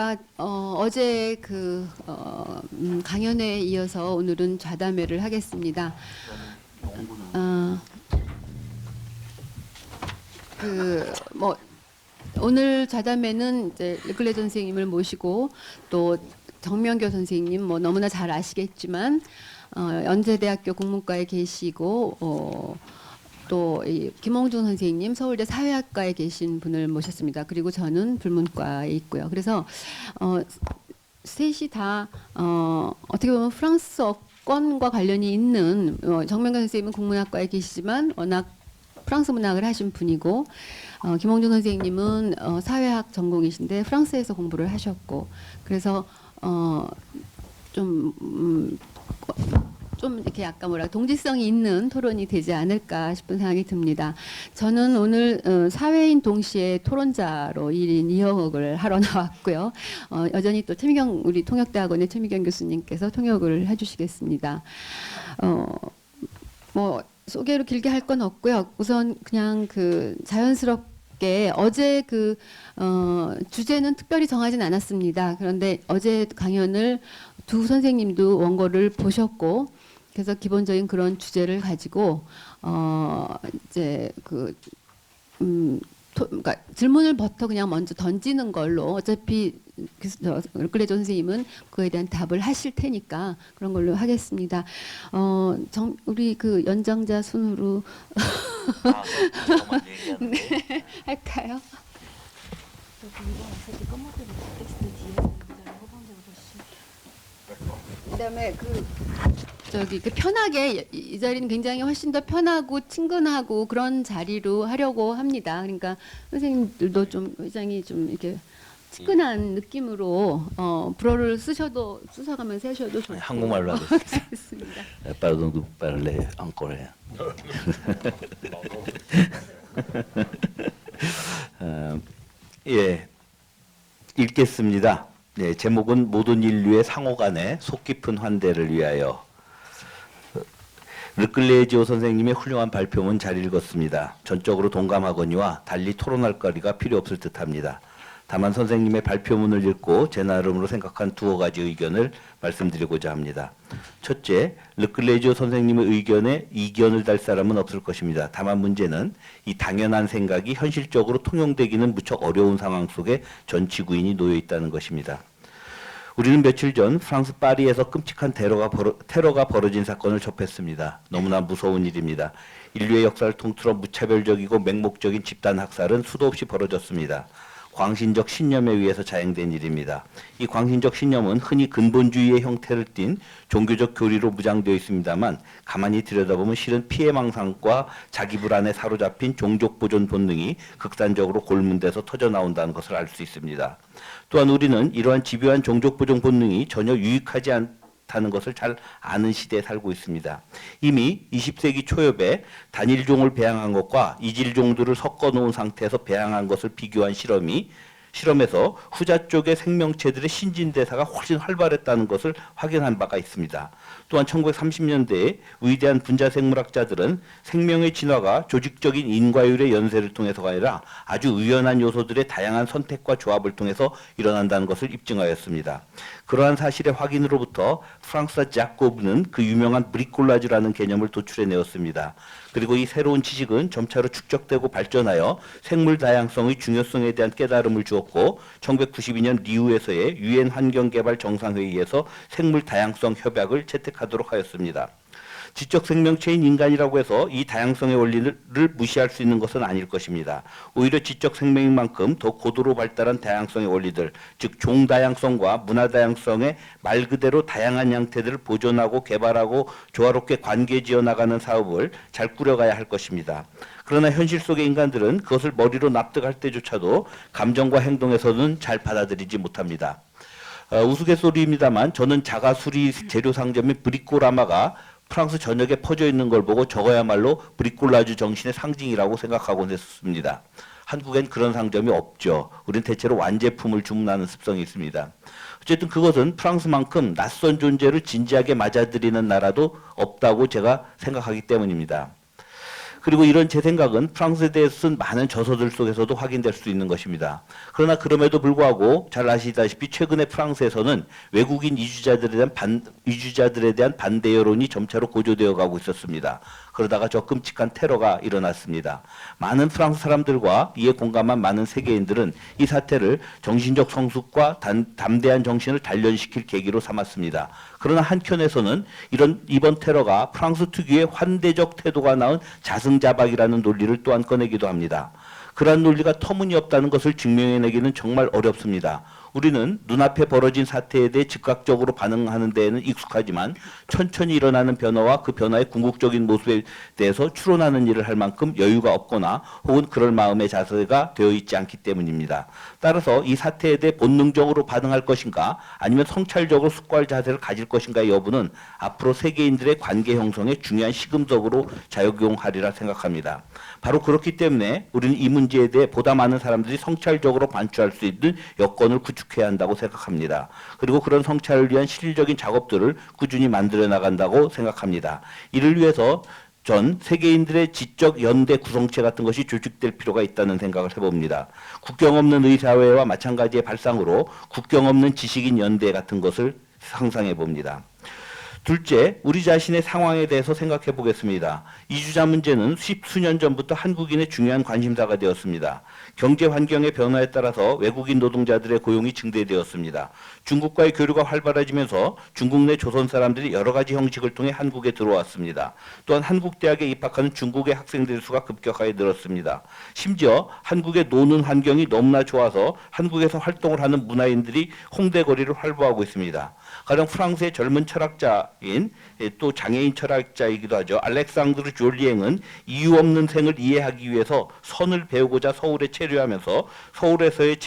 제가 어제 강연회에 이어서 오늘은 좌담회를 하겠습니다. 오늘 좌담회는 이제 르클레 선생님을 모시고 또 정명교 선생님 너무나 잘 아시겠지만 연세대학교 국문과에 계시고 또 김홍준 선생님 서울대 사회학과에 계신 분을 모셨습니다. 그리고 저는 불문과에 있고요. 그래서 셋이 다 어떻게 보면 프랑스어권과 관련이 있는 정명근 선생님은 국문학과에 계시지만 워낙 프랑스 문학을 하신 분이고 김홍준 선생님은 사회학 전공이신데 프랑스에서 공부를 하셨고 그래서 좀 이렇게 약간 동질성이 있는 토론이 되지 않을까 싶은 생각이 듭니다. 저는 오늘 사회인 동시에 토론자로 1인 2역을 하러 나왔고요. 여전히 또 우리 통역대학원의 최미경 교수님께서 통역을 해주시겠습니다. 소개로 길게 할 건 없고요. 우선 그냥 자연스럽게 어제 주제는 특별히 정하진 않았습니다. 그런데 어제 강연을 두 선생님도 원고를 보셨고 그래서 기본적인 그런 주제를 가지고 그러니까 질문을부터 그냥 먼저 던지는 걸로 어차피 르클레 선생님은 그에 대한 답을 하실 테니까 그런 걸로 하겠습니다. 우리 연장자 순으로 네, 할까요? 그다음에 편하게 이 자리는 굉장히 훨씬 더 편하고 친근하고 그런 자리로 하려고 합니다. 그러니까 선생님들도 좀 회장이 좀 이렇게 친근한 느낌으로 불어를 쓰셔가면서 하셔도 좋고. 한국말로 하겠습니다. Pardon de parler en coréen. 예, 읽겠습니다. 네, 제목은 모든 인류의 상호 간의 속 깊은 환대를 위하여. 르클레지오 선생님의 훌륭한 발표문 잘 읽었습니다. 전적으로 동감하거니와 달리 토론할 거리가 필요 없을 듯합니다. 다만 선생님의 발표문을 읽고 제 나름으로 생각한 두어 가지 의견을 말씀드리고자 합니다. 첫째, 르클레지오 선생님의 의견에 이견을 달 사람은 없을 것입니다. 다만 문제는 이 당연한 생각이 현실적으로 통용되기는 무척 어려운 상황 속에 전 지구인이 놓여 있다는 것입니다. 우리는 며칠 전 프랑스 파리에서 끔찍한 테러가 벌어진 사건을 접했습니다. 너무나 무서운 일입니다. 인류의 역사를 통틀어 무차별적이고 맹목적인 집단 학살은 수도 없이 벌어졌습니다. 광신적 신념에 의해서 자행된 일입니다. 이 광신적 신념은 흔히 근본주의의 형태를 띤 종교적 교리로 무장되어 있습니다만 가만히 들여다보면 실은 피해망상과 자기 불안에 사로잡힌 종족 보존 본능이 극단적으로 골문돼서 터져나온다는 것을 알 수 있습니다. 또한 우리는 이러한 집요한 종족 보존 본능이 전혀 유익하지 않다는 것을 잘 아는 시대에 살고 있습니다. 이미 20세기 초엽에 단일종을 배양한 것과 이질종들을 섞어놓은 상태에서 배양한 것을 비교한 실험에서 후자 쪽의 생명체들의 신진대사가 훨씬 활발했다는 것을 확인한 바가 있습니다. 또한 1930년대에 위대한 분자생물학자들은 생명의 진화가 조직적인 인과율의 연쇄를 통해서가 아니라 아주 의연한 요소들의 다양한 선택과 조합을 통해서 일어난다는 것을 입증하였습니다. 그러한 사실의 확인으로부터 프랑스와 자코브는 그 유명한 브리콜라주라는 개념을 도출해내었습니다. 그리고 이 새로운 지식은 점차로 축적되고 발전하여 생물 다양성의 중요성에 대한 깨달음을 주었고 1992년 리우에서의 유엔 환경개발 정상회의에서 생물 다양성 협약을 채택하도록 하였습니다. 지적 생명체인 인간이라고 해서 이 다양성의 원리를 무시할 수 있는 것은 아닐 것입니다. 오히려 지적 생명인 만큼 더 고도로 발달한 다양성의 원리들, 즉 종다양성과 문화다양성의 말 그대로 다양한 양태들을 보존하고 개발하고 조화롭게 관계지어 나가는 사업을 잘 꾸려가야 할 것입니다. 그러나 현실 속의 인간들은 그것을 머리로 납득할 때조차도 감정과 행동에서는 잘 받아들이지 못합니다. 우스갯소리입니다만 저는 자가수리 재료 상점인 브리코라마가 프랑스 전역에 퍼져 있는 걸 보고 저거야말로 브리콜라주 정신의 상징이라고 생각하곤 했습니다. 한국엔 그런 상점이 없죠. 우린 대체로 완제품을 주문하는 습성이 있습니다. 어쨌든 그것은 프랑스만큼 낯선 존재를 진지하게 맞아들이는 나라도 없다고 제가 생각하기 때문입니다. 그리고 이런 제 생각은 프랑스에 대해서 쓴 많은 저서들 속에서도 확인될 수 있는 것입니다. 그러나 그럼에도 불구하고 잘 아시다시피 최근에 프랑스에서는 외국인 이주자들에 대한 반대 여론이 점차로 고조되어 가고 있었습니다. 그러다가 저 끔찍한 테러가 일어났습니다. 많은 프랑스 사람들과 이에 공감한 많은 세계인들은 이 사태를 정신적 성숙과 담대한 정신을 단련시킬 계기로 삼았습니다. 그러나 한켠에서는 이번 테러가 프랑스 특유의 환대적 태도가 낳은 자승자박이라는 논리를 또한 꺼내기도 합니다. 그러한 논리가 터무니없다는 것을 증명해내기는 정말 어렵습니다. 우리는 눈앞에 벌어진 사태에 대해 즉각적으로 반응하는 데에는 익숙하지만 천천히 일어나는 변화와 그 변화의 궁극적인 모습에 대해서 추론하는 일을 할 만큼 여유가 없거나 혹은 그럴 마음의 자세가 되어 있지 않기 때문입니다. 따라서 이 사태에 대해 본능적으로 반응할 것인가 아니면 성찰적으로 숙고할 자세를 가질 것인가의 여부는 앞으로 세계인들의 관계 형성에 중요한 시금석으로 작용하리라 생각합니다. 바로 그렇기 때문에 우리는 이 문제에 대해 보다 많은 사람들이 성찰적으로 반추할 수 있는 여건을 구축해야 한다고 생각합니다. 그리고 그런 성찰을 위한 실질적인 작업들을 꾸준히 만들어 나간다고 생각합니다. 이를 위해서 전 세계인들의 지적 연대 구성체 같은 것이 조직될 필요가 있다는 생각을 해봅니다. 국경 없는 의사회와 마찬가지의 발상으로 국경 없는 지식인 연대 같은 것을 상상해 봅니다. 둘째, 우리 자신의 상황에 대해서 생각해 보겠습니다. 이주자 문제는 수년 전부터 한국인의 중요한 관심사가 되었습니다. 경제 환경의 변화에 따라서 외국인 노동자들의 고용이 증대되었습니다. 중국과의 교류가 활발해지면서 중국 내 조선 사람들이 여러 가지 형식을 통해 한국에 들어왔습니다. 또한 한국 대학에 입학하는 중국의 학생들의 수가 급격하게 늘었습니다. 심지어 한국의 노는 환경이 너무나 좋아서 한국에서 활동을 하는 문화인들이 홍대 거리를 활보하고 있습니다. 가령 프랑스의 젊은 철학자인 또 장애인 철학자이기도 하죠. 알렉상드르 졸리앵은 이유 없는 생을 이해하기 위해서 선을 배우고자 서울에 체류하면서 서울에서의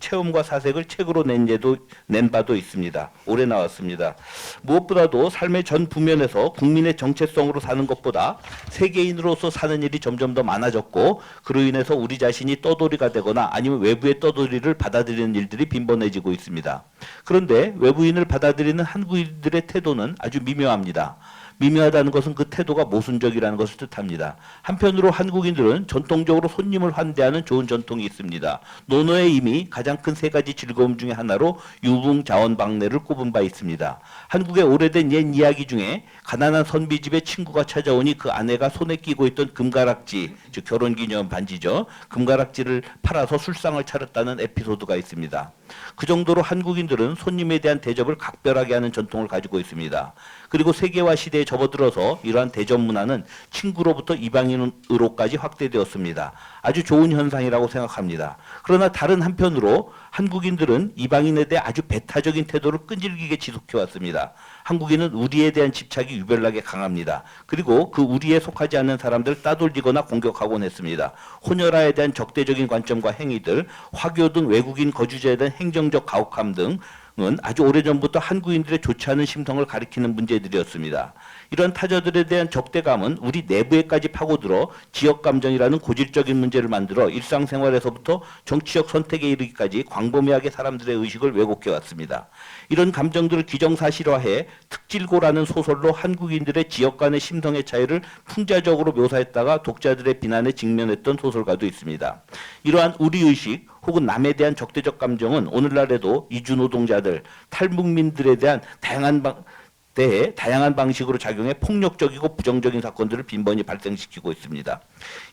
체험과 사색을 책으로 낸 바도 있습니다. 올해 나왔습니다. 무엇보다도 삶의 전 부면에서 국민의 정체성으로 사는 것보다 세계인으로서 사는 일이 점점 더 많아졌고 그로 인해서 우리 자신이 떠돌이가 되거나 아니면 외부의 떠돌이를 받아들이는 일들이 빈번해지고 있습니다. 그런데 외부인을 받아들이는 한국인들의 태도는 아주 미묘합니다. 미묘하다는 것은 그 태도가 모순적이라는 것을 뜻합니다. 한편으로 한국인들은 전통적으로 손님을 환대하는 좋은 전통이 있습니다. 논어에 이미 가장 큰 세 가지 즐거움 중에 하나로 유붕자원방내를 꼽은 바 있습니다. 한국의 오래된 옛 이야기 중에 가난한 선비집에 친구가 찾아오니 그 아내가 손에 끼고 있던 금가락지, 즉 결혼기념 반지죠. 금가락지를 팔아서 술상을 차렸다는 에피소드가 있습니다. 그 정도로 한국인들은 손님에 대한 대접을 각별하게 하는 전통을 가지고 있습니다. 그리고 세계화 시대에 접어들어서 이러한 대접 문화는 친구로부터 이방인으로까지 확대되었습니다. 아주 좋은 현상이라고 생각합니다. 그러나 다른 한편으로 한국인들은 이방인에 대해 아주 배타적인 태도를 끈질기게 지속해왔습니다. 한국인은 우리에 대한 집착이 유별나게 강합니다. 그리고 그 우리에 속하지 않는 사람들을 따돌리거나 공격하곤 했습니다. 혼혈아에 대한 적대적인 관점과 행위들, 화교 등 외국인 거주자에 대한 행정적 가혹함 등은 아주 오래전부터 한국인들의 좋지 않은 심성을 가리키는 문제들이었습니다. 이런 타자들에 대한 적대감은 우리 내부에까지 파고들어 지역감정이라는 고질적인 문제를 만들어 일상생활에서부터 정치적 선택에 이르기까지 광범위하게 사람들의 의식을 왜곡해 왔습니다. 이런 감정들을 기정사실화해 특질고라는 소설로 한국인들의 지역 간의 심성의 차이를 풍자적으로 묘사했다가 독자들의 비난에 직면했던 소설가도 있습니다. 이러한 우리의식 혹은 남에 대한 적대적 감정은 오늘날에도 이주노동자들, 탈북민들에 대한 다양한 방식으로 작용해 폭력적이고 부정적인 사건들을 빈번히 발생시키고 있습니다.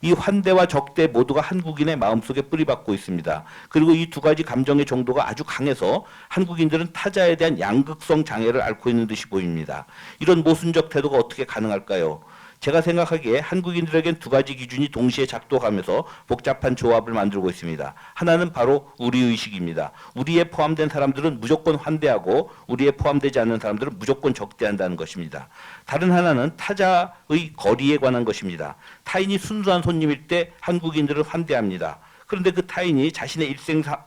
이 환대와 적대 모두가 한국인의 마음속에 뿌리박고 있습니다. 그리고 이 두 가지 감정의 정도가 아주 강해서 한국인들은 타자에 대한 양극성 장애를 앓고 있는 듯이 보입니다. 이런 모순적 태도가 어떻게 가능할까요? 제가 생각하기에 한국인들에겐 두 가지 기준이 동시에 작동하면서 복잡한 조합을 만들고 있습니다. 하나는 바로 우리의식입니다. 우리에 포함된 사람들은 무조건 환대하고 우리에 포함되지 않는 사람들은 무조건 적대한다는 것입니다. 다른 하나는 타자의 거리에 관한 것입니다. 타인이 순수한 손님일 때 한국인들은 환대합니다. 그런데 그 타인이 자신의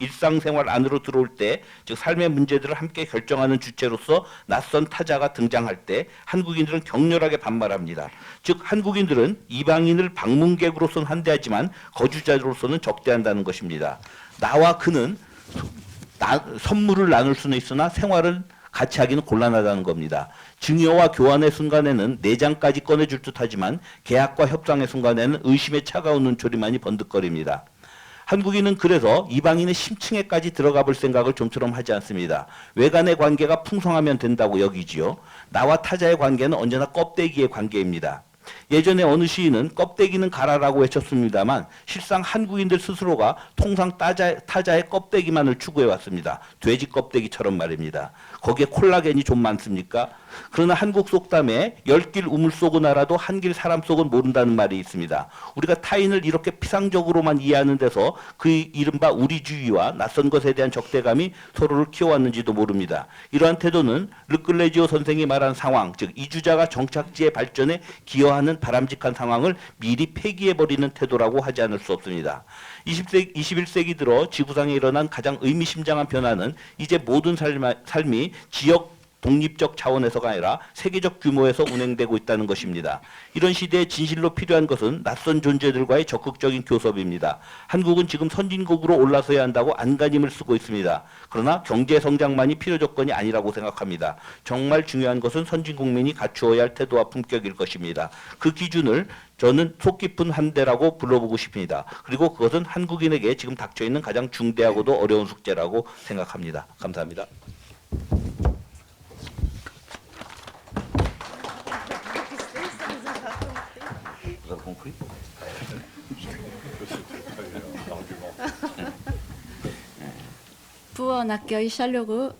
일상생활 안으로 들어올 때, 즉 삶의 문제들을 함께 결정하는 주체로서 낯선 타자가 등장할 때 한국인들은 격렬하게 반발합니다. 즉 한국인들은 이방인을 방문객으로서는 환대하지만 거주자로서는 적대한다는 것입니다. 나와 그는 선물을 나눌 수는 있으나 생활은 같이 하기는 곤란하다는 겁니다. 증여와 교환의 순간에는 내장까지 꺼내줄 듯하지만 계약과 협상의 순간에는 의심의 차가운 눈초리만이 번득거립니다. 한국인은 그래서 이방인의 심층에까지 들어가 볼 생각을 좀처럼 하지 않습니다. 외간의 관계가 풍성하면 된다고 여기지요. 나와 타자의 관계는 언제나 껍데기의 관계입니다. 예전에 어느 시인은 껍데기는 가라라고 외쳤습니다만 실상 한국인들 스스로가 통상 타자의 껍데기만을 추구해왔습니다. 돼지 껍데기처럼 말입니다. 거기에 콜라겐이 좀 많습니까? 그러나 한국 속담에 10길 우물 속은 알아도 한 길 사람 속은 모른다는 말이 있습니다. 우리가 타인을 이렇게 피상적으로만 이해하는 데서 그 이른바 우리주의와 낯선 것에 대한 적대감이 서로를 키워왔는지도 모릅니다. 이러한 태도는 르클레지오 선생이 말한 상황, 즉 이주자가 정착지의 발전에 기여하는 바람직한 상황을 미리 폐기해버리는 태도라고 하지 않을 수 없습니다. 21세기 들어 지구상에 일어난 가장 의미심장한 변화는 이제 모든 삶이 지역 독립적 차원에서가 아니라 세계적 규모에서 운행되고 있다는 것입니다. 이런 시대에 진실로 필요한 것은 낯선 존재들과의 적극적인 교섭입니다. 한국은 지금 선진국으로 올라서야 한다고 안간힘을 쓰고 있습니다. 그러나 경제 성장만이 필요 조건이 아니라고 생각합니다. 정말 중요한 것은 선진국민이 갖추어야 할 태도와 품격일 것입니다. 그 기준을 저는 속 깊은 한대라고 불러보고 싶습니다. 그리고 그것은 한국인에게 지금 닥쳐있는 가장 중대하고도 어려운 숙제라고 생각합니다. 감사합니다. Pour un accueil chaleureux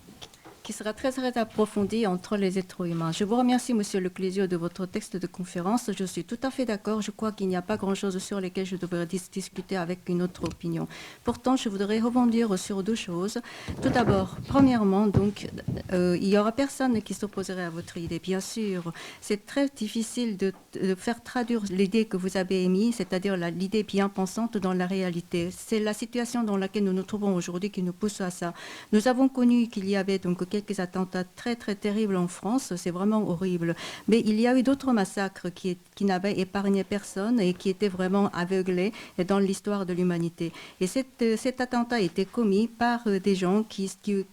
qui sera très très approfondi entre les êtres humains. Je vous remercie, Monsieur Leclésio, de votre texte de conférence. Je suis tout à fait d'accord. Je crois qu'il n'y a pas grand-chose sur lesquelles je devrais discuter avec une autre opinion. Pourtant, je voudrais rebondir sur deux choses. Tout d'abord, premièrement, donc, il n'y aura personne qui s'opposerait à votre idée. Bien sûr, c'est très difficile de faire traduire l'idée que vous avez émise, c'est-à-dire l'idée bien pensante dans la réalité. C'est la situation dans laquelle nous nous trouvons aujourd'hui qui nous pousse à ça. Nous avons connu qu'il y avait donc quelques attentats très très terribles en France, c'est vraiment horrible. Mais il y a eu d'autres massacres qui n'avaient épargné personne et qui étaient vraiment aveuglés dans l'histoire de l'humanité. Et cet attentat a été commis par des gens qui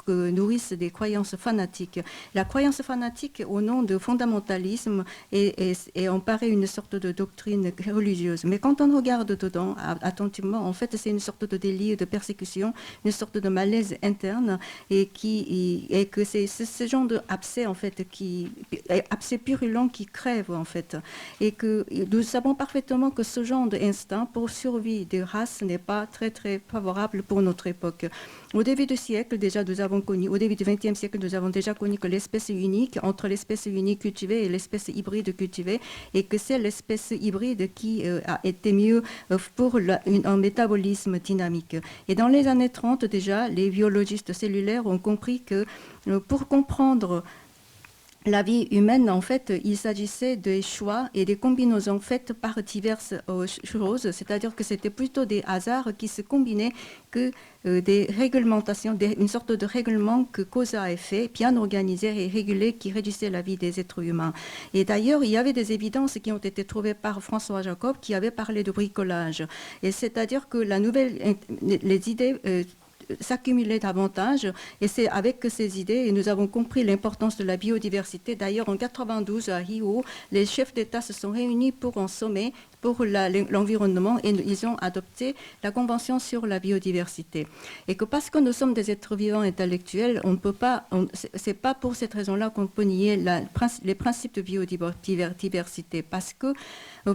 nourrissent des croyances fanatiques. La croyance fanatique au nom de fondamentalisme et en paraît une sorte de doctrine religieuse. Mais quand on regarde dedans attentivement, en fait c'est une sorte de délire de persécution, une sorte de malaise interne et que c'est ce genre d'abcès en fait abcès purulent qui crève en fait, et que nous savons parfaitement que ce genre d'instinct pour survie des races n'est pas très très favorable pour notre époque. Au début du siècle déjà nous avons connu, au début du XXe siècle nous avons déjà connu que l'espèce unique entre l'espèce unique cultivée et l'espèce hybride cultivée, et que c'est l'espèce hybride qui a été mieux pour un métabolisme dynamique. Et dans les années 30 déjà, les biologistes cellulaires ont compris que pour comprendre la vie humaine, en fait, il s'agissait des choix et des combinaisons faites par diverses choses, c'est-à-dire que c'était plutôt des hasards qui se combinaient que des réglementations, une sorte de règlement que cause à effet, bien organisé et régulé, qui régissait la vie des êtres humains. Et d'ailleurs, il y avait des évidences qui ont été trouvées par François Jacob, qui avait parlé de bricolage. Et c'est-à-dire que les idées s'accumuler davantage, et c'est avec ces idées et nous avons compris l'importance de la biodiversité. D'ailleurs, en 92 à Rio, les chefs d'État se sont réunis pour un sommet pour l'environnement et ils ont adopté la Convention sur la biodiversité. Et que parce que nous sommes des êtres vivants intellectuels, on ne peut pas, c'est pas pour cette raison-là qu'on peut nier les principes de biodiversité, parce que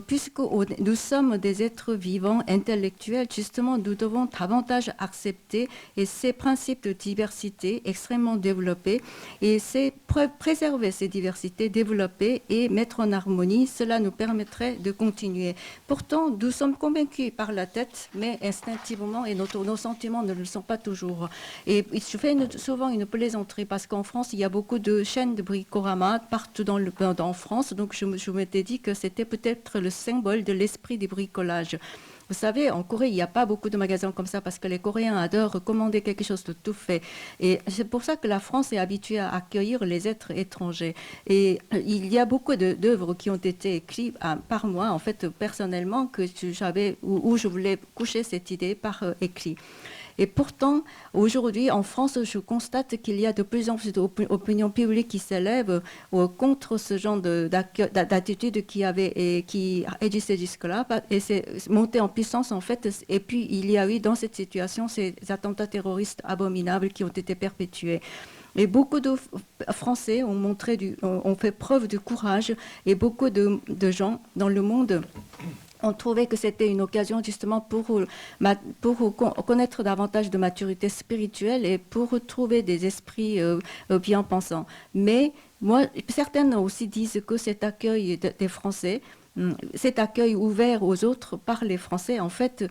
puisque nous sommes des êtres vivants intellectuels, justement, nous devons davantage accepter et ces principes de diversité extrêmement développés, et c'est préserver ces diversités, développer et mettre en harmonie, cela nous permettrait de continuer. Pourtant, nous sommes convaincus par la tête, mais instinctivement, et nos sentiments ne le sont pas toujours. Et je fais souvent une plaisanterie, parce qu'en France, il y a beaucoup de chaînes de bricorama partout en France, donc je m'étais dit que c'était peut-être le symbole de l'esprit du bricolage. Vous savez, en Corée, il n'y a pas beaucoup de magasins comme ça parce que les Coréens adorent commander quelque chose de tout fait. Et c'est pour ça que la France est habituée à accueillir les êtres étrangers. Et il y a beaucoup d'œuvres qui ont été écrites par moi, en fait, personnellement, que j'avais, où je voulais coucher cette idée par écrit. Et pourtant, aujourd'hui, en France, je constate qu'il y a de plus en plus d'opinions publiques qui s'élèvent contre ce genre d'attitude qui existait jusque-là. Et c'est monté en puissance, en fait. Et puis, il y a eu dans cette situation ces attentats terroristes abominables qui ont été perpétués. Et beaucoup de Français ont fait preuve de courage, et beaucoup de gens dans le monde ont trouvé que c'était une occasion justement pour connaître davantage de maturité spirituelle et pour trouver des esprits bien pensants. Mais certaines aussi disent que cet accueil des Français, cet accueil ouvert aux autres par les Français, en fait,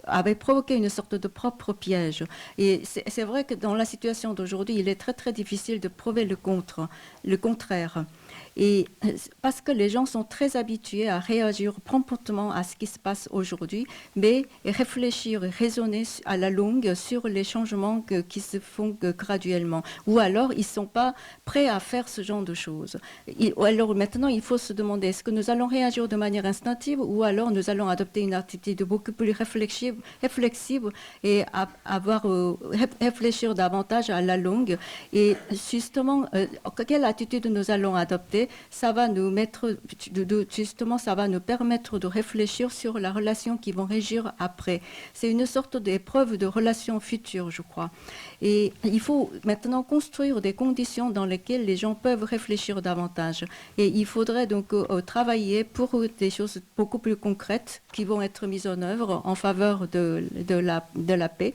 avait provoqué une sorte de propre piège. Et c'est vrai que dans la situation d'aujourd'hui, il est très, très difficile de prouver le contraire. Et parce que les gens sont très habitués à réagir promptement à ce qui se passe aujourd'hui, mais réfléchir, raisonner à la longue sur les changements qui se font graduellement. Ou alors, ils ne sont pas prêts à faire ce genre de choses. Alors maintenant, il faut se demander, est-ce que nous allons réagir de manière instinctive, ou alors nous allons adopter une attitude beaucoup plus réflexive et réfléchir davantage à la longue. Et justement, quelle attitude nous allons adopter, ça va nous permettre de réfléchir sur la relation qui vont régir après. C'est une sorte d'épreuve de relation future, je crois. Et il faut maintenant construire des conditions dans lesquelles les gens peuvent réfléchir davantage. Et il faudrait donc travailler pour des choses beaucoup plus concrètes qui vont être mises en œuvre en faveur de la paix.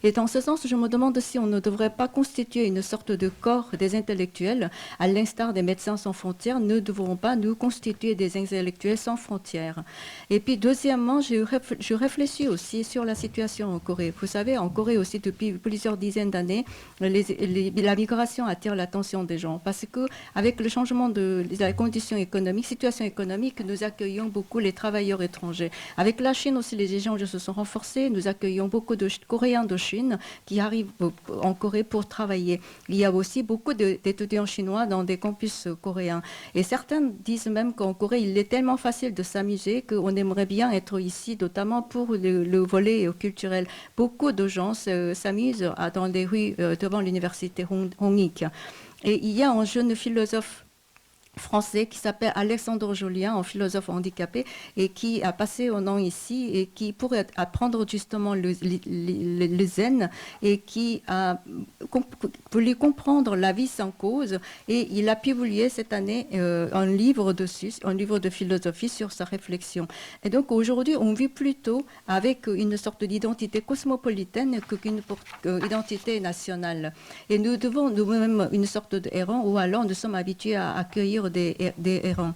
Et dans ce sens, je me demande si on ne devrait pas constituer une sorte de corps des intellectuels, à l'instar des Médecins sans frontières. Ne devront pas nous constituer des intellectuels sans frontières. Et puis, deuxièmement, je réfléchis aussi sur la situation en Corée. Vous savez, en Corée aussi, depuis plusieurs dizaines d'années, la migration attire l'attention des gens parce qu'avec le changement de la situation économique, nous accueillons beaucoup les travailleurs étrangers. Avec la Chine aussi, les échanges se sont renforcés. Nous accueillons beaucoup de Coréens de Chine qui arrivent en Corée pour travailler. Il y a aussi beaucoup d'étudiants chinois dans des campus coréens. Et certains disent même qu'en Corée, il est tellement facile de s'amuser qu'on aimerait bien être ici, notamment pour le volet culturel. Beaucoup de gens s'amusent dans les rues devant l'université Hongik. Et il y a un jeune philosophe français qui s'appelle Alexandre Jolien, un philosophe handicapé, et qui a passé un an ici et qui pourrait apprendre justement le zen et qui a voulu comprendre la vie sans cause. Et il a publié cette année un livre de philosophie sur sa réflexion. Et donc aujourd'hui, on vit plutôt avec une sorte d'identité cosmopolitaine qu'une identité nationale. Et nous devons nous-mêmes une sorte d'errant, ou alors nous sommes habitués à accueillir des errants.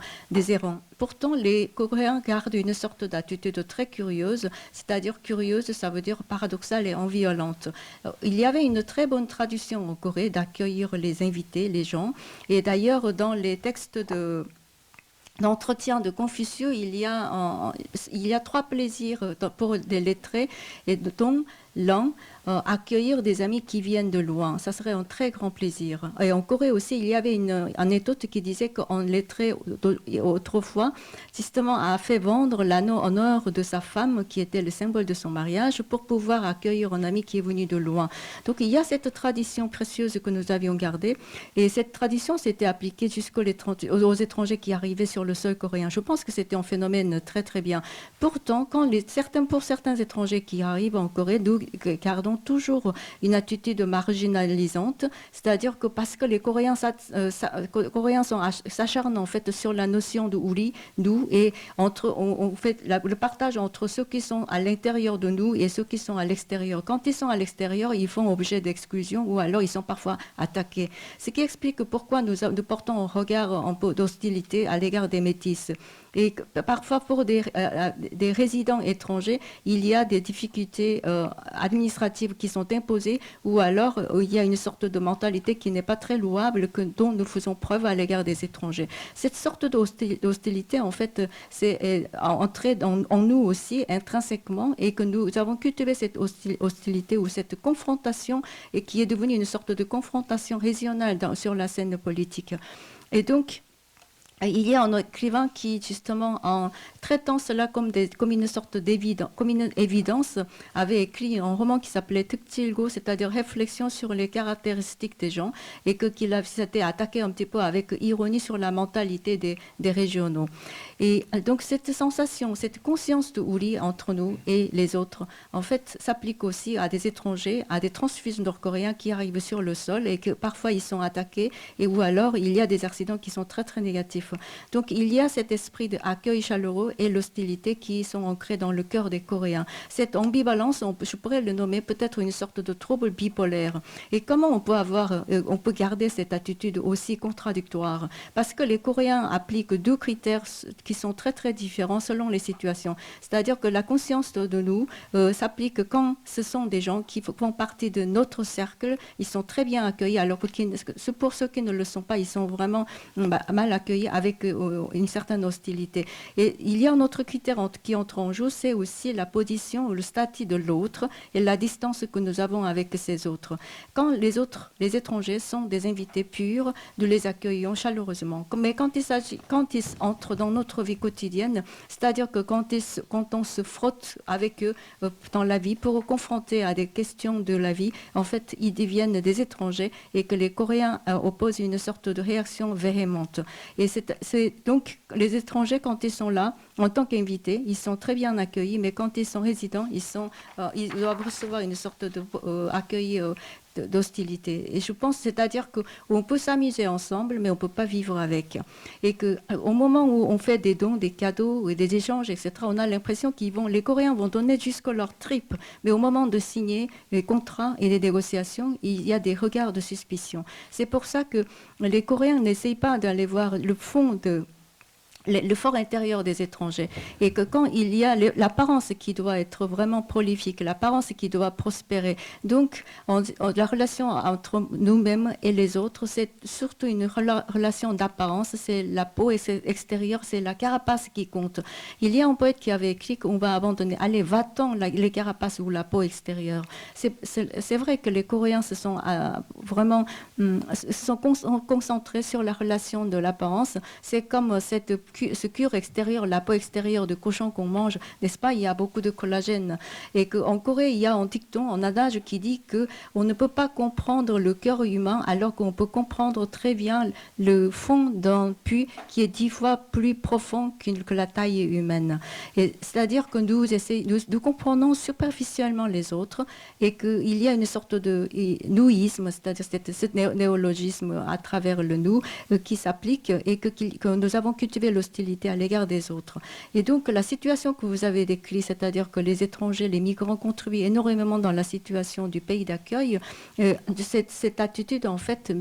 Pourtant, les Coréens gardent une sorte d'attitude très curieuse, c'est-à-dire curieuse, ça veut dire paradoxale et ambivalente. Il y avait une très bonne tradition en Corée d'accueillir les invités, les gens, et d'ailleurs dans les textes d'entretien de Confucius, il y a 3 plaisirs pour les lettrés, et dont l'un, accueillir des amis qui viennent de loin. Ça serait un très grand plaisir. Et en Corée aussi, il y avait une anecdote qui disait qu'un lettré, autrefois, justement, a fait vendre l'anneau en or de sa femme, qui était le symbole de son mariage, pour pouvoir accueillir un ami qui est venu de loin. Donc, il y a cette tradition précieuse que nous avions gardée. Et cette tradition s'était appliquée aux étrangers qui arrivaient sur le sol coréen. Je pense que c'était un phénomène très, très bien. Pourtant, pour certains étrangers qui arrivent en Corée, nous gardons toujours une attitude marginalisante, c'est-à-dire que parce que les Coréens s'acharnent en fait sur la notion de uri, nous, et on fait le partage entre ceux qui sont à l'intérieur de nous et ceux qui sont à l'extérieur. Quand ils sont à l'extérieur, ils font objet d'exclusion ou alors ils sont parfois attaqués. Ce qui explique pourquoi nous portons un regard un peu d'hostilité à l'égard des métis. Et parfois, pour des résidents étrangers, il y a des difficultés administratives qui sont imposées, ou alors il y a une sorte de mentalité qui n'est pas très louable, dont nous faisons preuve à l'égard des étrangers. Cette sorte d'hostilité, en fait, c'est entrée en nous aussi intrinsèquement, et que nous avons cultivé cette hostilité ou cette confrontation, et qui est devenue une sorte de confrontation régionale sur la scène politique. Et donc, Il y a un écrivain qui, justement, en traitant cela comme une sorte comme une évidence, avait écrit un roman qui s'appelait Tuktilgo, c'est-à-dire réflexion sur les caractéristiques des gens, et qu'il s'était attaqué un petit peu avec ironie sur la mentalité des régionaux. Et donc cette sensation, cette conscience de ouri entre nous et les autres, en fait, s'applique aussi à des étrangers, à des transfuges nord-coréens qui arrivent sur le sol et que parfois ils sont attaqués, et ou alors il y a des accidents qui sont très très négatifs. Donc il y a cet esprit d'accueil chaleureux et l'hostilité qui sont ancrés dans le cœur des Coréens. Cette ambivalence, je pourrais le nommer peut-être une sorte de trouble bipolaire. Et comment on peut garder cette attitude aussi contradictoire? Parce que les Coréens appliquent deux critères qui sont très très différents selon les situations. C'est-à-dire que la conscience de nous s'applique quand ce sont des gens qui font partie de notre cercle, ils sont très bien accueillis, alors que pour ceux qui ne le sont pas, ils sont vraiment mal accueillis avec une certaine hostilité. Et il y a un autre critère qui entre en jeu, c'est aussi la position ou le statut de l'autre et la distance que nous avons avec ces autres. Quand les étrangers sont des invités purs, nous les accueillons chaleureusement. Mais quand ils entrent dans notre vie quotidienne, c'est-à-dire que quand on se frotte avec eux dans la vie pour confronter à des questions de la vie, en fait, ils deviennent des étrangers et que les Coréens opposent une sorte de réaction véhémente. Et donc, les étrangers, quand ils sont là, en tant qu'invités, ils sont très bien accueillis, mais quand ils sont résidents, ils doivent recevoir une sorte d'accueil d'hostilité. Et je pense, c'est-à-dire qu'on peut s'amuser ensemble, mais on ne peut pas vivre avec. Et qu'au moment où on fait des dons, des cadeaux, et des échanges, etc., on a l'impression les Coréens vont donner jusqu'à leur tripes, mais au moment de signer les contrats et les négociations, il y a des regards de suspicion. C'est pour ça que les Coréens n'essayent pas d'aller voir le fond le fort intérieur des étrangers. Et que quand il y a l'apparence qui doit être vraiment prolifique, l'apparence qui doit prospérer, donc la relation entre nous-mêmes et les autres, c'est surtout une relation d'apparence, c'est la peau extérieure, c'est la carapace qui compte. Il y a un poète qui avait écrit qu'on va abandonner, allez, va-t'en les carapaces ou la peau extérieure. C'est vrai que les Coréens se sont vraiment concentrés sur la relation de l'apparence. C'est comme ce cuir extérieur, la peau extérieure de cochon qu'on mange, n'est-ce pas? Il y a beaucoup de collagène. Et qu'en Corée, il y a un dicton, un adage qui dit qu'on ne peut pas comprendre le cœur humain alors qu'on peut comprendre très bien le fond d'un puits qui est 10 fois plus profond que la taille humaine. C'est-à-dire que nous comprenons superficiellement les autres et qu'il y a une sorte de nouisme, c'est-à-dire ce néologisme à travers le nous qui s'applique et que nous avons cultivé l'hostilité à l'égard des autres. Et donc la situation que vous avez décrite, c'est-à-dire que les étrangers, les migrants contribuent énormément dans la situation du pays d'accueil, cette attitude en fait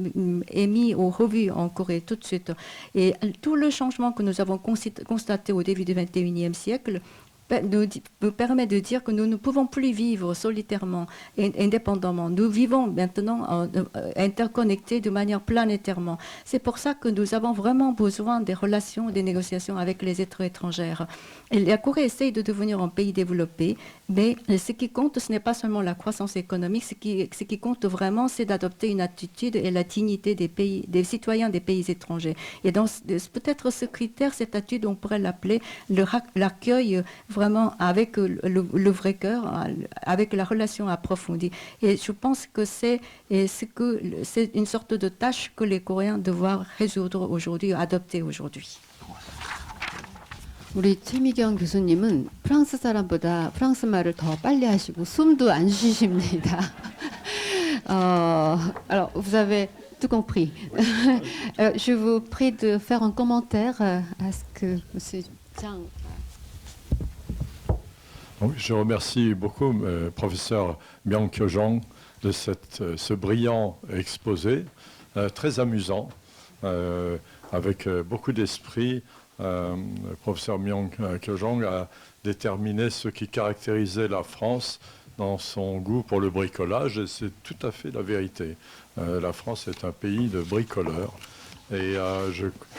est mise au revue en Corée tout de suite. Et tout le changement que nous avons constaté au début du XXIe siècle nous permet de dire que nous ne pouvons plus vivre solitairement, indépendamment. Nous vivons maintenant interconnectés de manière planétairement. C'est pour ça que nous avons vraiment besoin des relations, des négociations avec les êtres étrangers. Et la Corée essaye de devenir un pays développé, mais ce qui compte, ce n'est pas seulement la croissance économique, ce qui compte vraiment, c'est d'adopter une attitude et la dignité des citoyens des pays étrangers. Et dans peut-être ce critère, cette attitude, on pourrait l'appeler l'accueil vraiment avec le vrai cœur, avec la relation approfondie. Et je pense que c'est une sorte de tâche que les Coréens doivent résoudre aujourd'hui, adopter aujourd'hui. 우리 최미경 교수님은 프랑스 사람보다 프랑스 말을 더 빨리 하시고 숨도 안 쉬십니다. Alors, vous avez tout compris. Je vous prie de faire un commentaire à ce que M. Chang. Je remercie beaucoup professeur Myung Kyo-jong de ce brillant exposé, très amusant, avec beaucoup d'esprit. Le professeur Myung Kyo-jong a déterminé ce qui caractérisait la France dans son goût pour le bricolage, et c'est tout à fait la vérité. La France est un pays de bricoleurs, et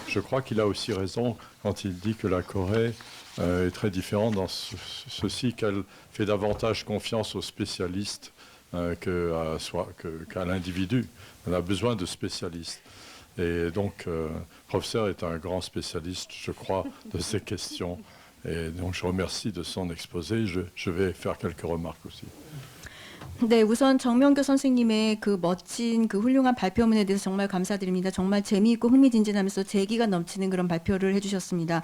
je crois qu'il a aussi raison quand il dit que la Corée est très différente dans ceci qu'elle fait davantage confiance aux spécialistes qu'à l'individu. Elle a besoin de spécialistes. Et donc, le professeur est un grand spécialiste, je crois, de ces questions. Et donc, je remercie de son exposé. Je vais faire quelques remarques aussi. 네, 우선 정명교 선생님의 그 멋진 그 훌륭한 발표문에 대해서 정말 감사드립니다. 정말 재미있고 흥미진진하면서 재기가 넘치는 그런 발표를 해주셨습니다.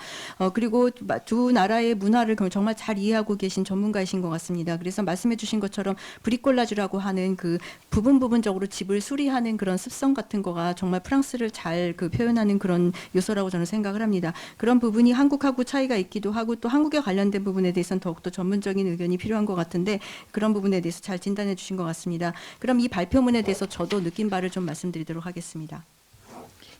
그리고 두 나라의 문화를 정말 잘 이해하고 계신 전문가이신 것 같습니다. 그래서 말씀해주신 것처럼 브리콜라주라고 하는 그 부분적으로 집을 수리하는 그런 습성 같은 거가 정말 프랑스를 잘 그 표현하는 그런 요소라고 저는 생각을 합니다. 그런 부분이 한국하고 차이가 있기도 하고 또 한국에 관련된 부분에 대해서는 더욱더 전문적인 의견이 필요한 것 같은데 그런 부분에 대해서 잘 진단해 주신 것 같습니다. 그럼 이 발표문에 대해서 저도 느낀 바를 좀 말씀드리도록 하겠습니다.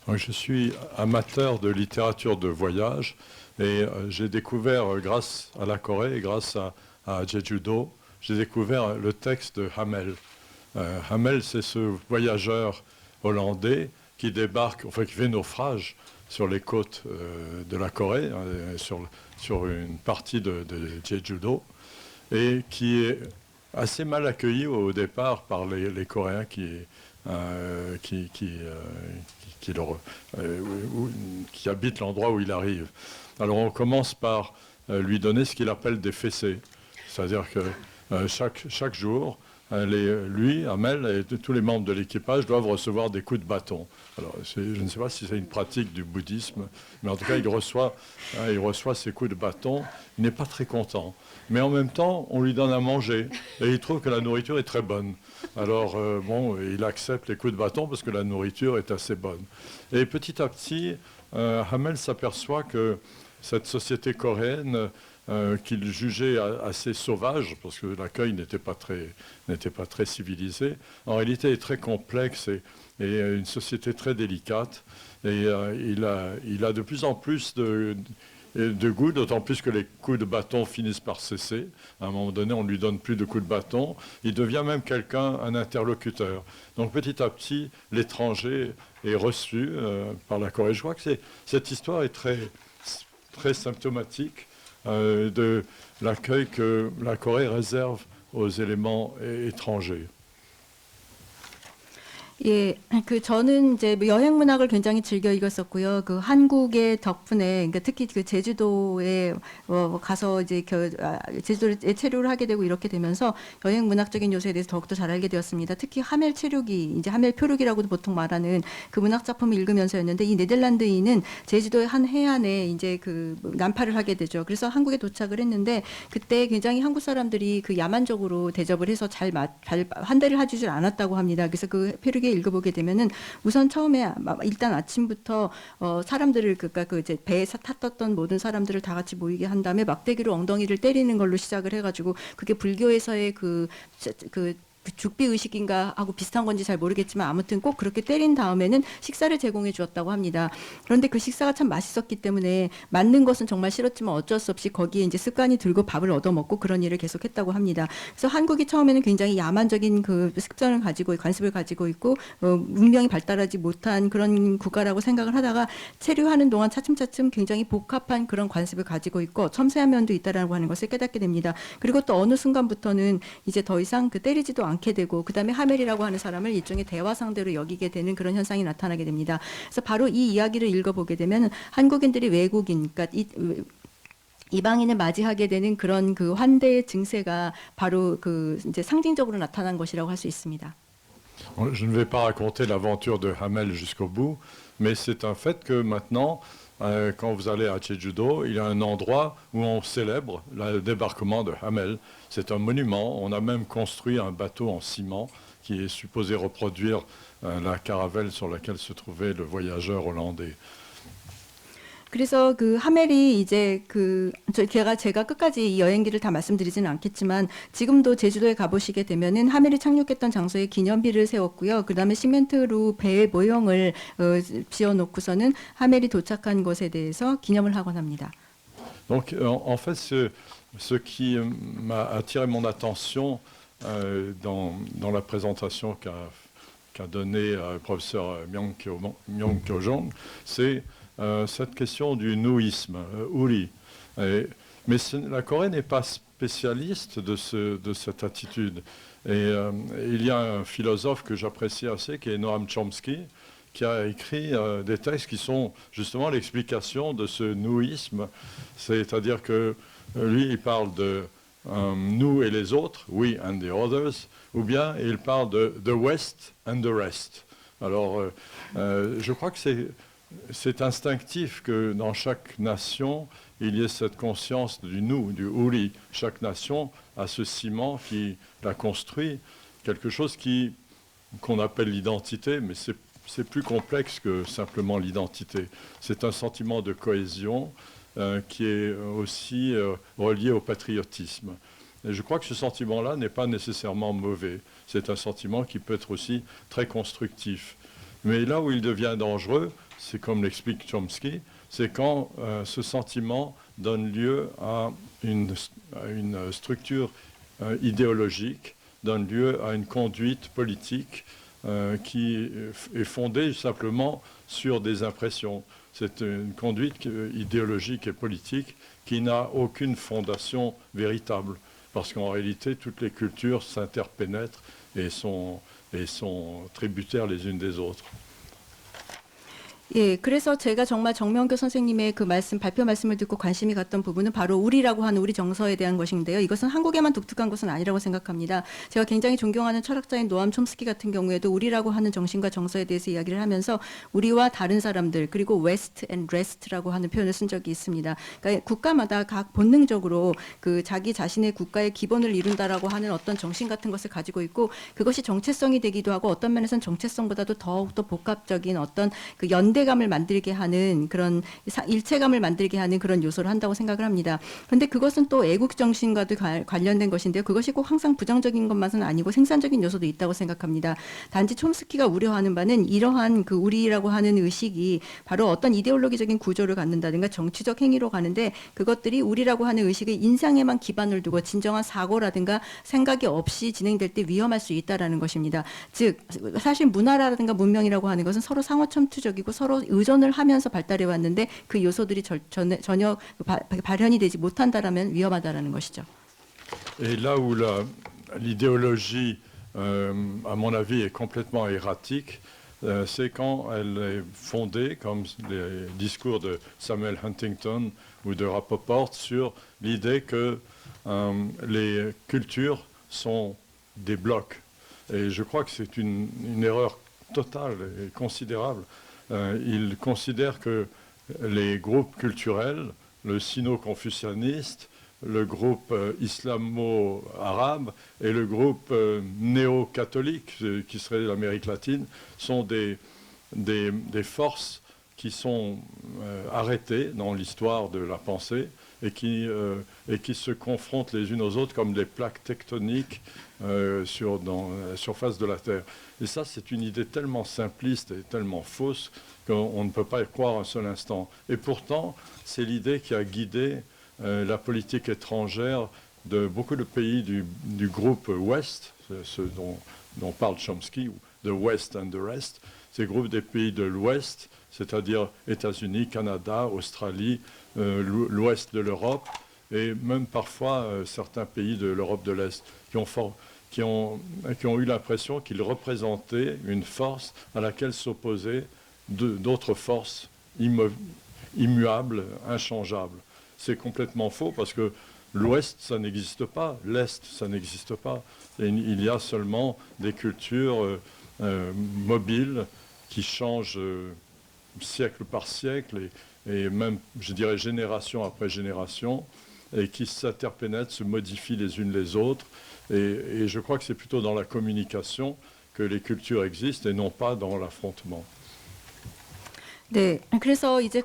Je suis amateur de littérature de voyage et j'ai découvert, grâce à la Corée et grâce à Jeju-do, j'ai découvert le texte de Hamel. Hamel, c'est ce voyageur hollandais qui débarque, enfin qui fait naufrage sur les côtes de la Corée, sur une partie de Jeju-do, et qui est assez mal accueilli au départ par les Coréens qui habitent l'endroit où il arrive. Alors on commence par lui donner ce qu'il appelle des fessées, c'est-à-dire que chaque jour, lui, Hamel et tous les membres de l'équipage doivent recevoir des coups de bâton. Alors, je ne sais pas si c'est une pratique du bouddhisme, mais en tout cas, il reçoit ces coups de bâton. Il n'est pas très content. Mais en même temps, on lui donne à manger et il trouve que la nourriture est très bonne. Alors, il accepte les coups de bâton parce que la nourriture est assez bonne. Et petit à petit, Hamel s'aperçoit que cette société coréenne, qu'il jugeait assez sauvage, parce que l'accueil n'était pas très civilisé, en réalité est très complexe et une société très délicate. Et il a de plus en plus de goût, d'autant plus que les coups de bâton finissent par cesser. À un moment donné, on ne lui donne plus de coups de bâton. Il devient même un interlocuteur. Donc petit à petit, l'étranger est reçu par la Corée. Je crois que cette histoire est très, très symptomatique de l'accueil que la Corée réserve aux éléments étrangers. 예, 저는 이제 여행 문학을 굉장히 즐겨 읽었었고요. 그 한국의 덕분에, 그러니까 특히 그 제주도에 가서 이제 제주도에 체류를 하게 되고 이렇게 되면서 여행 문학적인 요소에 대해서 더욱더 잘 알게 되었습니다. 특히 하멜 체류기, 이제 하멜 표류기라고도 보통 말하는 그 문학 작품을 읽으면서였는데 이 네덜란드인은 제주도의 한 해안에 이제 그 난파를 하게 되죠. 그래서 한국에 도착을 했는데 그때 굉장히 한국 사람들이 그 야만적으로 대접을 해서 잘 환대를 해주질 않았다고 합니다. 그래서 그 표류기 읽어보게 되면은 우선 처음에 일단 아침부터 사람들을 그러니까 그 이제 배에 탔던 모든 사람들을 다 같이 모이게 한 다음에 막대기로 엉덩이를 때리는 걸로 시작을 해가지고 그게 불교에서의 그 죽비 의식인가 하고 비슷한 건지 잘 모르겠지만 아무튼 꼭 그렇게 때린 다음에는 식사를 제공해 주었다고 합니다. 그런데 그 식사가 참 맛있었기 때문에 맞는 것은 정말 싫었지만 어쩔 수 없이 거기에 이제 습관이 들고 밥을 얻어먹고 그런 일을 계속했다고 합니다. 그래서 한국이 처음에는 굉장히 야만적인 그 습관을 가지고 관습을 가지고 있고 문명이 발달하지 못한 그런 국가라고 생각을 하다가 체류하는 동안 차츰차츰 굉장히 복합한 그런 관습을 가지고 있고 섬세한 면도 있다라고 하는 것을 깨닫게 됩니다. 그리고 또 어느 순간부터는 이제 더 이상 그 때리지도 않게 되고 그다음에 하멜이라고 하는 사람을 일종의 대화 상대로 여기게 되는 그런 현상이 나타나게 됩니다. 그래서 바로 이 이야기를 읽어보게 되면 한국인들이 외국인, 그러니까 이방인을 맞이하게 되는 그런 그 환대의 증세가 바로 그 이제 상징적으로 나타난 것이라고 할 수 있습니다. Je ne vais pas raconter l'aventure de Hamel jusqu'au bout, mais c'est un fait que maintenant, quand vous allez à Jeju-do, il y a un endroit où on célèbre le débarquement de Hamel. C'est un monument. On a même construit un bateau en ciment qui est supposé reproduire la caravelle sur laquelle se trouvait le voyageur hollandais. 그래서 그 하멜이 이제 제가 끝까지 이 여행기를 다 말씀드리지는 않겠지만 지금도 제주도에 가보시게 되면은 하멜이 착륙했던 장소에 기념비를 세웠고요. 그다음에 시멘트로 배 모형을 지어놓고서는 하멜이 도착한 것에 대해서 기념을 하곤 합니다. Donc en fait ce qui m'a attiré mon attention dans la présentation qu'a donnée le professeur Myung-Kyo-jong, c'est cette question du nouisme, uri. Mais la Corée n'est pas spécialiste de cette attitude. Et il y a un philosophe que j'apprécie assez, qui est Noam Chomsky, qui a écrit des textes qui sont justement l'explication de ce nouisme, c'est-à-dire que lui, il parle de nous et les autres, we and the others, ou bien il parle de the West and the rest. Alors, je crois que c'est instinctif que dans chaque nation, il y ait cette conscience du nous, du uri. Chaque nation a ce ciment qui la construit, quelque chose qu'on appelle l'identité, mais c'est plus complexe que simplement l'identité. C'est un sentiment de cohésion qui est aussi relié au patriotisme. Et je crois que ce sentiment-là n'est pas nécessairement mauvais. C'est un sentiment qui peut être aussi très constructif. Mais là où il devient dangereux, c'est comme l'explique Chomsky, c'est quand ce sentiment donne lieu à une structure idéologique, donne lieu à une conduite politique qui est fondée simplement sur des impressions. C'est une conduite idéologique et politique qui n'a aucune fondation véritable, parce qu'en réalité, toutes les cultures s'interpénètrent et sont tributaires les unes des autres. 예, 그래서 제가 정말 정명교 선생님의 그 발표 말씀을 듣고 관심이 갔던 부분은 바로 우리라고 하는 우리 정서에 대한 것인데요. 이것은 한국에만 독특한 것은 아니라고 생각합니다. 제가 굉장히 존경하는 철학자인 노암 촘스키 같은 경우에도 우리라고 하는 정신과 정서에 대해서 이야기를 하면서 우리와 다른 사람들 그리고 West and Rest라고 하는 표현을 쓴 적이 있습니다. 그러니까 국가마다 각 본능적으로 그 자기 자신의 국가의 기본을 이룬다라고 하는 어떤 정신 같은 것을 가지고 있고 그것이 정체성이 되기도 하고 어떤 면에서는 정체성보다도 더욱더 복합적인 어떤 그 연대감을 만들게 하는 그런 일체감을 만들게 하는 그런 요소를 한다고 생각을 합니다. 그런데 그것은 또 애국 정신과도 관련된 것인데요. 그것이 꼭 항상 부정적인 것만은 아니고 생산적인 요소도 있다고 생각합니다. 단지 촘스키가 우려하는 바는 이러한 그 우리라고 하는 의식이 바로 어떤 이데올로기적인 구조를 갖는다든가 정치적 행위로 가는데 그것들이 우리라고 하는 의식의 인상에만 기반을 두고 진정한 사고라든가 생각이 없이 진행될 때 위험할 수 있다라는 것입니다. 즉 사실 문화라든가 문명이라고 하는 것은 서로 상호첨투적이고 서로 의존을 하면서 발달해 왔는데 그 요소들이 전혀 발현이 되지 못한다라면 위험하다라는 것이죠. Et là où l'idéologie, à mon avis, est complètement erratique, c'est quand elle est fondée, comme les discours de Samuel Huntington ou de Rapoport, sur l'idée que les cultures sont des blocs. Et je crois que c'est une erreur totale et considérable. Il considère que les groupes culturels, le sino-confucianiste, le groupe islamo-arabe et le groupe néo-catholique, qui serait l'Amérique latine, sont des forces qui sont arrêtées dans l'histoire de la pensée et qui se confrontent les unes aux autres comme des plaques tectoniques dans la surface de la Terre. Et ça, c'est une idée tellement simpliste et tellement fausse qu'on ne peut pas y croire un seul instant. Et pourtant, c'est l'idée qui a guidé la politique étrangère de beaucoup de pays du groupe Ouest, ce dont parle Chomsky, ou The West and the Rest, ces groupes des pays de l'Ouest, c'est-à-dire États-Unis, Canada, Australie, l'Ouest de l'Europe, et même parfois certains pays de l'Europe de l'Est, qui ont eu l'impression qu'ils représentaient une force à laquelle s'opposaient d'autres forces immuables, inchangeables. C'est complètement faux parce que l'Ouest, ça n'existe pas, l'Est, ça n'existe pas. Et il y a seulement des cultures mobiles qui changent siècle par siècle et même, je dirais, génération après génération, et qui s'interpénètrent, se modifient les unes les autres. Et je crois que c'est plutôt dans la communication que les cultures existent et non pas dans l'affrontement. 네, 그래서 이제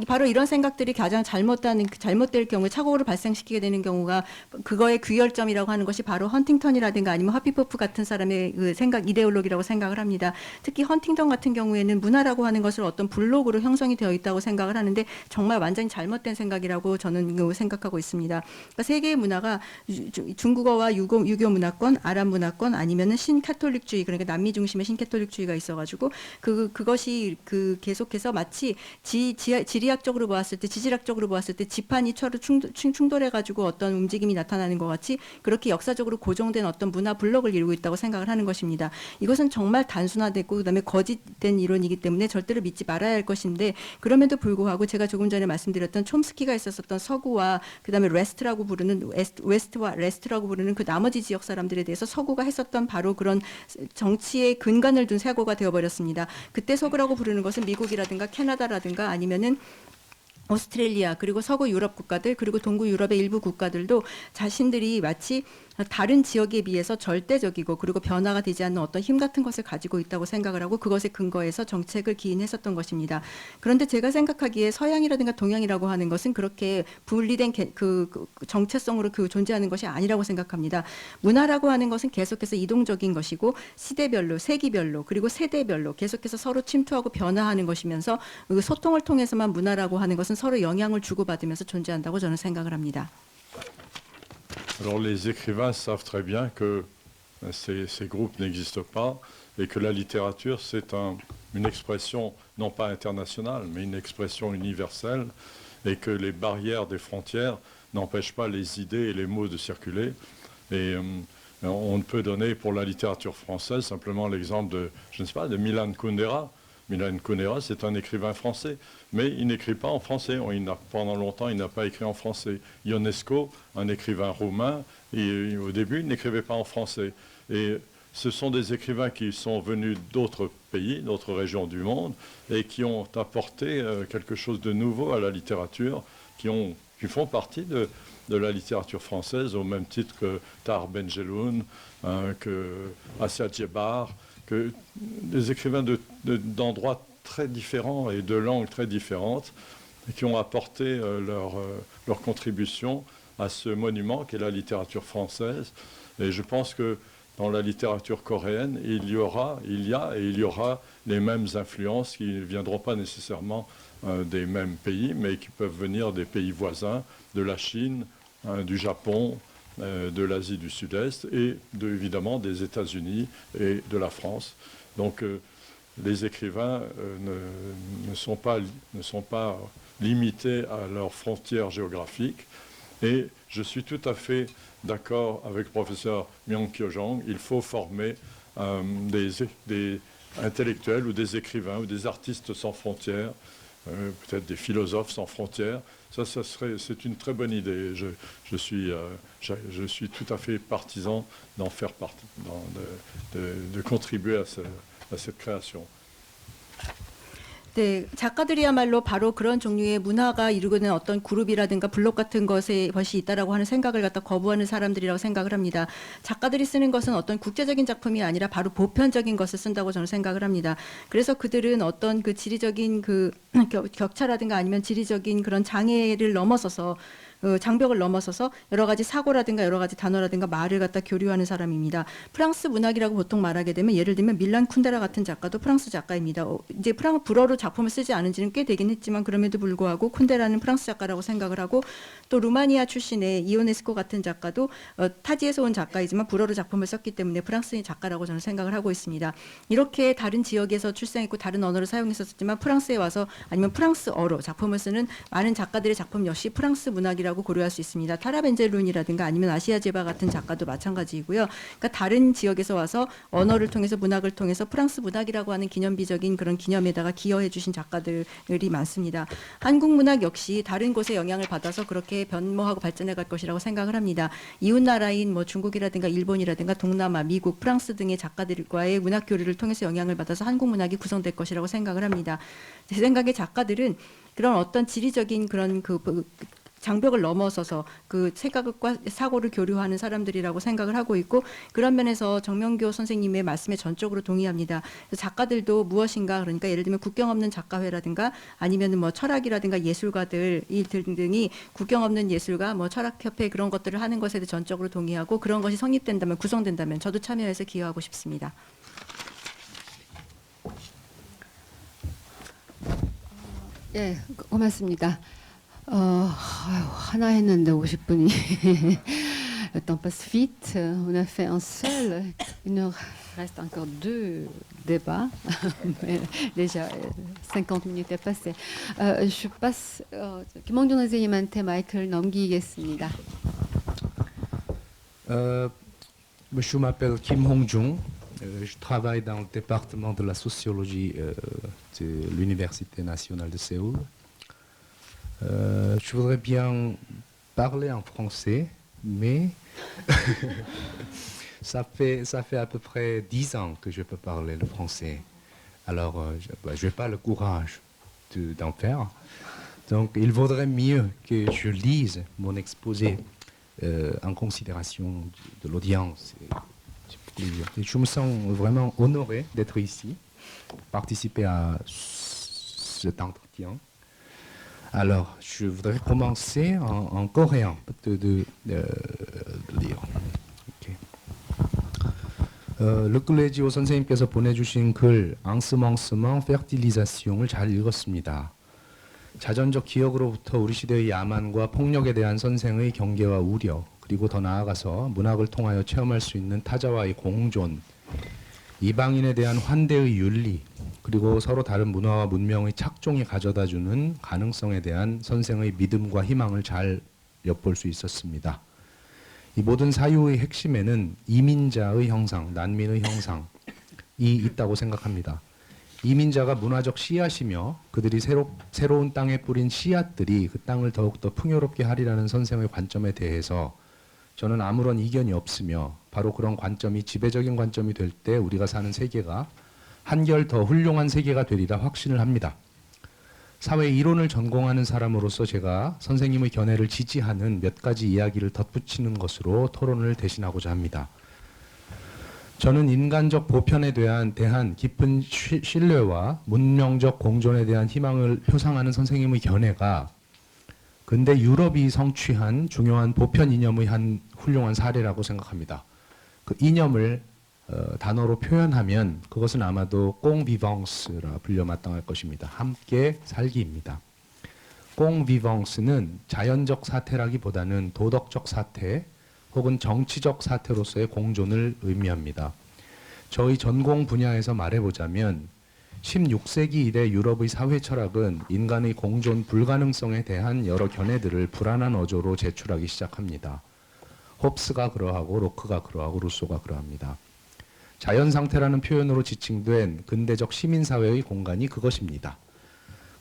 바로 이런 생각들이 가장 잘못될 경우에 착오를 발생시키게 되는 경우가 그거의 귀결점이라고 하는 것이 바로 헌팅턴이라든가 아니면 하피퍼프 같은 사람의 그 생각, 이데올로기라고 생각을 합니다. 특히 헌팅턴 같은 경우에는 문화라고 하는 것을 어떤 블록으로 형성이 되어 있다고 생각을 하는데 정말 완전히 잘못된 생각이라고 저는 생각하고 있습니다. 그러니까 세계의 문화가 중국어와 유교 문화권, 아랍 문화권 아니면은 신카톨릭주의, 그러니까 남미 중심의 신카톨릭주의가 있어가지고 그것이 계속해서 마치 지리학적으로 보았을 때, 지질학적으로 보았을 때 지판이 서로 충돌해가지고 어떤 움직임이 나타나는 것 같이 그렇게 역사적으로 고정된 어떤 문화 블록을 이루고 있다고 생각을 하는 것입니다. 이것은 정말 단순화됐고 그다음에 거짓된 이론이기 때문에 절대로 믿지 말아야 할 것인데, 그럼에도 불구하고 제가 조금 전에 말씀드렸던 촘스키가 있었던 서구와 그다음에 웨스트라고 부르는 웨스트와 레스트라고 부르는 그 나머지 지역 사람들에 대해서 서구가 했었던 바로 그런 정치의 근간을 둔 사고가 되어버렸습니다. 그때 서구라고 부르는 것은 미국이라든가 캐나다라든가 아니면은 오스트레일리아, 그리고 서구 유럽 국가들, 그리고 동구 유럽의 일부 국가들도 자신들이 마치 다른 지역에 비해서 절대적이고 그리고 변화가 되지 않는 어떤 힘 같은 것을 가지고 있다고 생각을 하고 그것에 근거해서 정책을 기인했었던 것입니다. 그런데 제가 생각하기에 서양이라든가 동양이라고 하는 것은 그렇게 분리된 그 정체성으로 존재하는 것이 아니라고 생각합니다. 문화라고 하는 것은 계속해서 이동적인 것이고 시대별로, 세기별로, 그리고 세대별로 계속해서 서로 침투하고 변화하는 것이면서 그 소통을 통해서만 문화라고 하는 것은 서로 영향을 주고받으면서 존재한다고 저는 생각을 합니다. Alors les écrivains savent très bien que ces groupes n'existent pas et que la littérature c'est une expression non pas internationale mais une expression universelle et que les barrières des frontières n'empêchent pas les idées et les mots de circuler. Et on ne peut donner pour la littérature française simplement l'exemple de, je ne sais pas, de Milan Kundera. Milan Kundera, c'est un écrivain français, mais il n'écrit pas en français. Pendant longtemps, il n'a pas écrit en français. Ionesco, un écrivain roumain, et au début, il n'écrivait pas en français. Et ce sont des écrivains qui sont venus d'autres pays, d'autres régions du monde, et qui ont apporté quelque chose de nouveau à la littérature, qui font partie de la littérature française, au même titre que Tahar Benjeloun, que Assia Djebar, que des écrivains d'endroits très différents et de langues très différentes et qui ont apporté leur contribution à ce monument qu'est la littérature française. Et je pense que dans la littérature coréenne, il y a les mêmes influences qui ne viendront pas nécessairement des mêmes pays, mais qui peuvent venir des pays voisins, de la Chine, du Japon, de l'Asie du Sud-Est et évidemment des États-Unis et de la France. Donc les écrivains ne sont pas limités à leurs frontières géographiques. Et je suis tout à fait d'accord avec le professeur Myung-Kyo Jong. Il faut former des intellectuels ou des écrivains ou des artistes sans frontières, peut-être des philosophes sans frontières. C'est une très bonne idée. Je suis tout à fait partisan d'en faire partie, de contribuer à cette création. 네, 작가들이야말로 바로 그런 종류의 문화가 이루고 있는 어떤 그룹이라든가 블록 같은 것이 있다라고 하는 생각을 갖다 거부하는 사람들이라고 생각을 합니다. 작가들이 쓰는 것은 어떤 국제적인 작품이 아니라 바로 보편적인 것을 쓴다고 저는 생각을 합니다. 그래서 그들은 어떤 그 지리적인 그 격차라든가 아니면 지리적인 그런 장애를 넘어서서 장벽을 넘어서서 여러 가지 사고라든가 여러 가지 단어라든가 말을 갖다 교류하는 사람입니다. 프랑스 문학이라고 보통 말하게 되면 예를 들면 밀란 쿤데라 같은 작가도 프랑스 작가입니다. 이제 불어로 작품을 쓰지 않은 지는 꽤 되긴 했지만 그럼에도 불구하고 쿤데라는 프랑스 작가라고 생각을 하고 또 루마니아 출신의 이오네스코 같은 작가도 타지에서 온 작가이지만 불어로 작품을 썼기 때문에 프랑스인 작가라고 저는 생각을 하고 있습니다. 이렇게 다른 지역에서 출생했고 다른 언어를 사용했었지만 프랑스에 와서 아니면 프랑스어로 작품을 쓰는 많은 작가들의 작품 역시 프랑스 문학이라고 고려할 수 있습니다. 타라 벤젤룬이라든가 아니면 아시아 제바 같은 작가도 마찬가지이고요. 그러니까 다른 지역에서 와서 언어를 통해서 문학을 통해서 프랑스 문학이라고 하는 기념비적인 그런 기념에다가 기여해 주신 작가들이 많습니다. 한국 문학 역시 다른 곳의 영향을 받아서 그렇게 변모하고 발전해 갈 것이라고 생각을 합니다. 이웃 나라인 뭐 중국이라든가 일본이라든가 동남아, 미국, 프랑스 등의 작가들과의 문학 교류를 통해서 영향을 받아서 한국 문학이 구성될 것이라고 생각을 합니다. 제 생각에 작가들은 그런 어떤 지리적인 그런 장벽을 넘어서서 그 생각과 사고를 교류하는 사람들이라고 생각을 하고 있고 그런 면에서 정명교 선생님의 말씀에 전적으로 동의합니다. 작가들도 무엇인가 그러니까 예를 들면 국경 없는 작가회라든가 아니면 뭐 철학이라든가 예술가들 등등이 국경 없는 예술가 뭐 철학협회 그런 것들을 하는 것에 대해 전적으로 동의하고 그런 것이 성립된다면 구성된다면 저도 참여해서 기여하고 싶습니다. 예, 고맙습니다. 하나 했는데 50분이 Le temps passe vite. On a fait un seul. Il nous reste encore 2 débats. Mais déjà 50 minutes est passé. Je passe 김홍준 선생님한테 마이크를 넘기겠습니다. Je m'appelle Kim Hong-jung. Je travaille dans le département de la sociologie de l'Université nationale de Séoul. Je voudrais bien parler en français, mais ça fait à peu près 10 ans que je peux parler le français. Alors, je n'ai pas le courage d'en faire. Donc, il vaudrait mieux que je lise mon exposé en considération de l'audience. Et je me sens vraiment honoré d'être ici, participer à cet entretien. Alors, je voudrais commencer en coréen de lire. 르클레지오 선생님께서 보내주신 글 앙스멍스멍 페르틸리자숑을 잘 읽었습니다. 자전적 기억으로부터 우리 시대의 야만과 폭력에 대한 선생의 경계와 우려, 그리고 더 나아가서 문학을 통하여 체험할 수 있는 타자와의 공존, 이방인에 대한 환대의 윤리, 그리고 서로 다른 문화와 문명의 착종이 가져다주는 가능성에 대한 선생의 믿음과 희망을 잘 엿볼 수 있었습니다. 이 모든 사유의 핵심에는 이민자의 형상, 난민의 형상이 있다고 생각합니다. 이민자가 문화적 씨앗이며 그들이 새로운 땅에 뿌린 씨앗들이 그 땅을 더욱더 풍요롭게 하리라는 선생의 관점에 대해서 저는 아무런 이견이 없으며 바로 그런 관점이 지배적인 관점이 될 때 우리가 사는 세계가 한결 더 훌륭한 세계가 되리라 확신을 합니다. 사회 이론을 전공하는 사람으로서 제가 선생님의 견해를 지지하는 몇 가지 이야기를 덧붙이는 것으로 토론을 대신하고자 합니다. 저는 인간적 보편에 대한 깊은 신뢰와 문명적 공존에 대한 희망을 표상하는 선생님의 견해가 근대 유럽이 성취한 중요한 보편 이념의 한 훌륭한 사례라고 생각합니다. 그 이념을 단어로 표현하면 그것은 아마도 꽁비벙스라 불려 마땅할 것입니다. 함께 살기입니다. 꽁비벙스는 자연적 사태라기보다는 도덕적 사태 혹은 정치적 사태로서의 공존을 의미합니다. 저희 전공 분야에서 말해보자면 16세기 이래 유럽의 사회 철학은 인간의 공존 불가능성에 대한 여러 견해들을 불안한 어조로 제출하기 시작합니다. 홉스가 그러하고 로크가 그러하고 루소가 그러합니다. 자연 상태라는 표현으로 지칭된 근대적 시민사회의 공간이 그것입니다.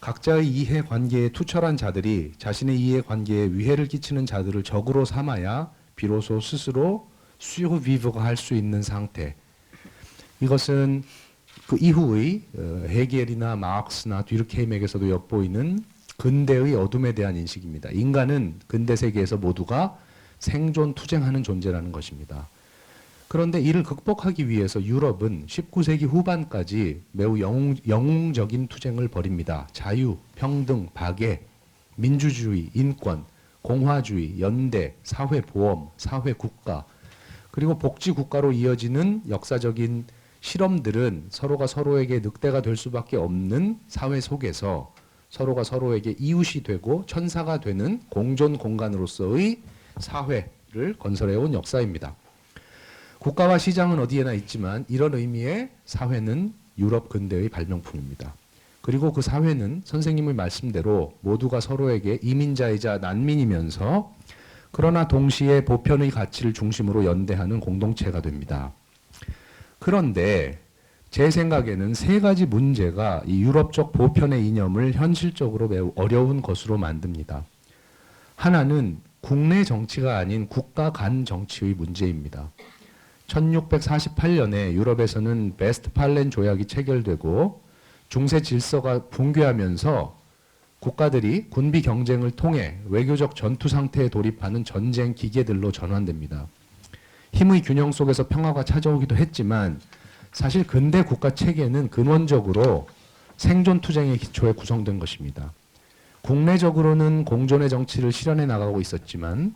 각자의 이해관계에 투철한 자들이 자신의 이해관계에 위해를 끼치는 자들을 적으로 삼아야 비로소 스스로 survivre가 할 수 있는 상태. 이것은 그 이후의 헤겔이나 마르크스나 듀르케임에게서도 엿보이는 근대의 어둠에 대한 인식입니다. 인간은 근대 세계에서 모두가 생존 투쟁하는 존재라는 것입니다. 그런데 이를 극복하기 위해서 유럽은 19세기 후반까지 매우 영웅적인 투쟁을 벌입니다. 자유, 평등, 박애, 민주주의, 인권, 공화주의, 연대, 사회보험, 사회국가, 그리고 복지국가로 이어지는 역사적인 실험들은 서로가 서로에게 늑대가 될 수밖에 없는 사회 속에서 서로가 서로에게 이웃이 되고 천사가 되는 공존 공간으로서의 사회를 건설해온 역사입니다. 국가와 시장은 어디에나 있지만 이런 의미의 사회는 유럽 근대의 발명품입니다. 그리고 그 사회는 선생님의 말씀대로 모두가 서로에게 이민자이자 난민이면서 그러나 동시에 보편의 가치를 중심으로 연대하는 공동체가 됩니다. 그런데 제 생각에는 세 가지 문제가 이 유럽적 보편의 이념을 현실적으로 매우 어려운 것으로 만듭니다. 하나는 국내 정치가 아닌 국가 간 정치의 문제입니다. 1648년에 유럽에서는 베스트팔렌 조약이 체결되고 중세 질서가 붕괴하면서 국가들이 군비 경쟁을 통해 외교적 전투 상태에 돌입하는 전쟁 기계들로 전환됩니다. 힘의 균형 속에서 평화가 찾아오기도 했지만 사실 근대 국가 체계는 근원적으로 생존 투쟁의 기초에 구성된 것입니다. 국내적으로는 공존의 정치를 실현해 나가고 있었지만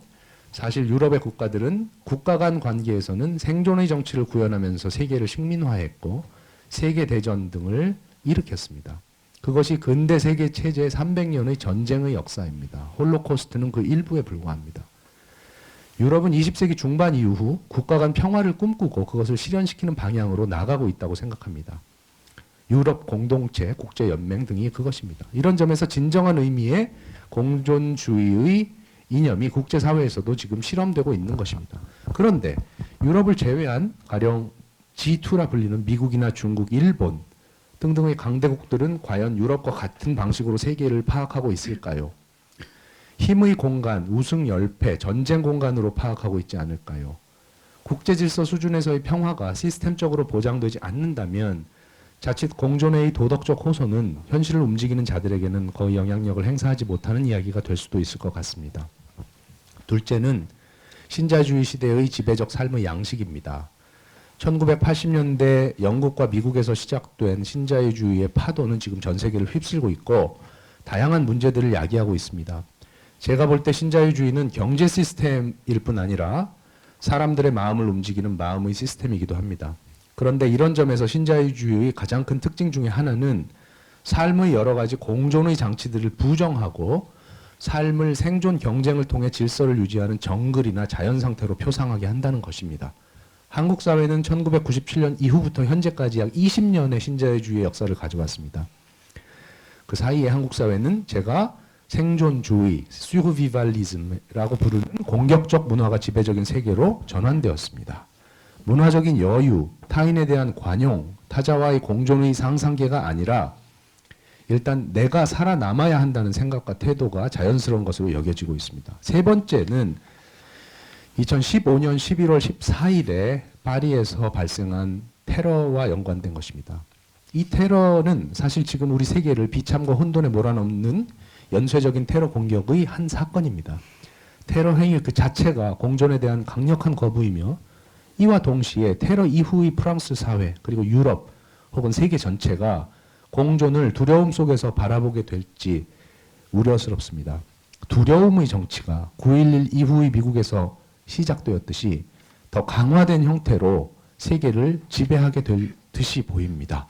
사실 유럽의 국가들은 국가 간 관계에서는 생존의 정치를 구현하면서 세계를 식민화했고 세계 대전 등을 일으켰습니다. 그것이 근대 세계 체제 300년의 전쟁의 역사입니다. 홀로코스트는 그 일부에 불과합니다. 유럽은 20세기 중반 이후 국가 간 평화를 꿈꾸고 그것을 실현시키는 방향으로 나가고 있다고 생각합니다. 유럽 공동체, 국제연맹 등이 그것입니다. 이런 점에서 진정한 의미의 공존주의의 이념이 국제사회에서도 지금 실험되고 있는 것입니다. 그런데 유럽을 제외한 가령 G2라 불리는 미국이나 중국, 일본 등등의 강대국들은 과연 유럽과 같은 방식으로 세계를 파악하고 있을까요? 힘의 공간, 우승 열패, 전쟁 공간으로 파악하고 있지 않을까요? 국제질서 수준에서의 평화가 시스템적으로 보장되지 않는다면 자칫 공존의 도덕적 호소는 현실을 움직이는 자들에게는 거의 영향력을 행사하지 못하는 이야기가 될 수도 있을 것 같습니다. 둘째는 신자유주의 시대의 지배적 삶의 양식입니다. 1980년대 영국과 미국에서 시작된 신자유주의의 파도는 지금 전 세계를 휩쓸고 있고 다양한 문제들을 야기하고 있습니다. 제가 볼 때 신자유주의는 경제 시스템일 뿐 아니라 사람들의 마음을 움직이는 마음의 시스템이기도 합니다. 그런데 이런 점에서 신자유주의의 가장 큰 특징 중에 하나는 삶의 여러 가지 공존의 장치들을 부정하고 삶을 생존 경쟁을 통해 질서를 유지하는 정글이나 자연 상태로 표상하게 한다는 것입니다. 한국 사회는 1997년 이후부터 현재까지 약 20년의 신자유주의의 역사를 가져왔습니다. 그 사이에 한국 사회는 제가 생존주의, survivalism라고 부르는 공격적 문화가 지배적인 세계로 전환되었습니다. 문화적인 여유, 타인에 대한 관용, 타자와의 공존의 상상계가 아니라 일단 내가 살아남아야 한다는 생각과 태도가 자연스러운 것으로 여겨지고 있습니다. 세 번째는 2015년 11월 14일에 파리에서 발생한 테러와 연관된 것입니다. 이 테러는 사실 지금 우리 세계를 비참과 혼돈에 몰아넣는 연쇄적인 테러 공격의 한 사건입니다. 테러 행위 그 자체가 공존에 대한 강력한 거부이며 이와 동시에 테러 이후의 프랑스 사회 그리고 유럽 혹은 세계 전체가 공존을 두려움 속에서 바라보게 될지 우려스럽습니다. 두려움의 정치가 9.11 이후의 미국에서 시작되었듯이 더 강화된 형태로 세계를 지배하게 될 듯이 보입니다.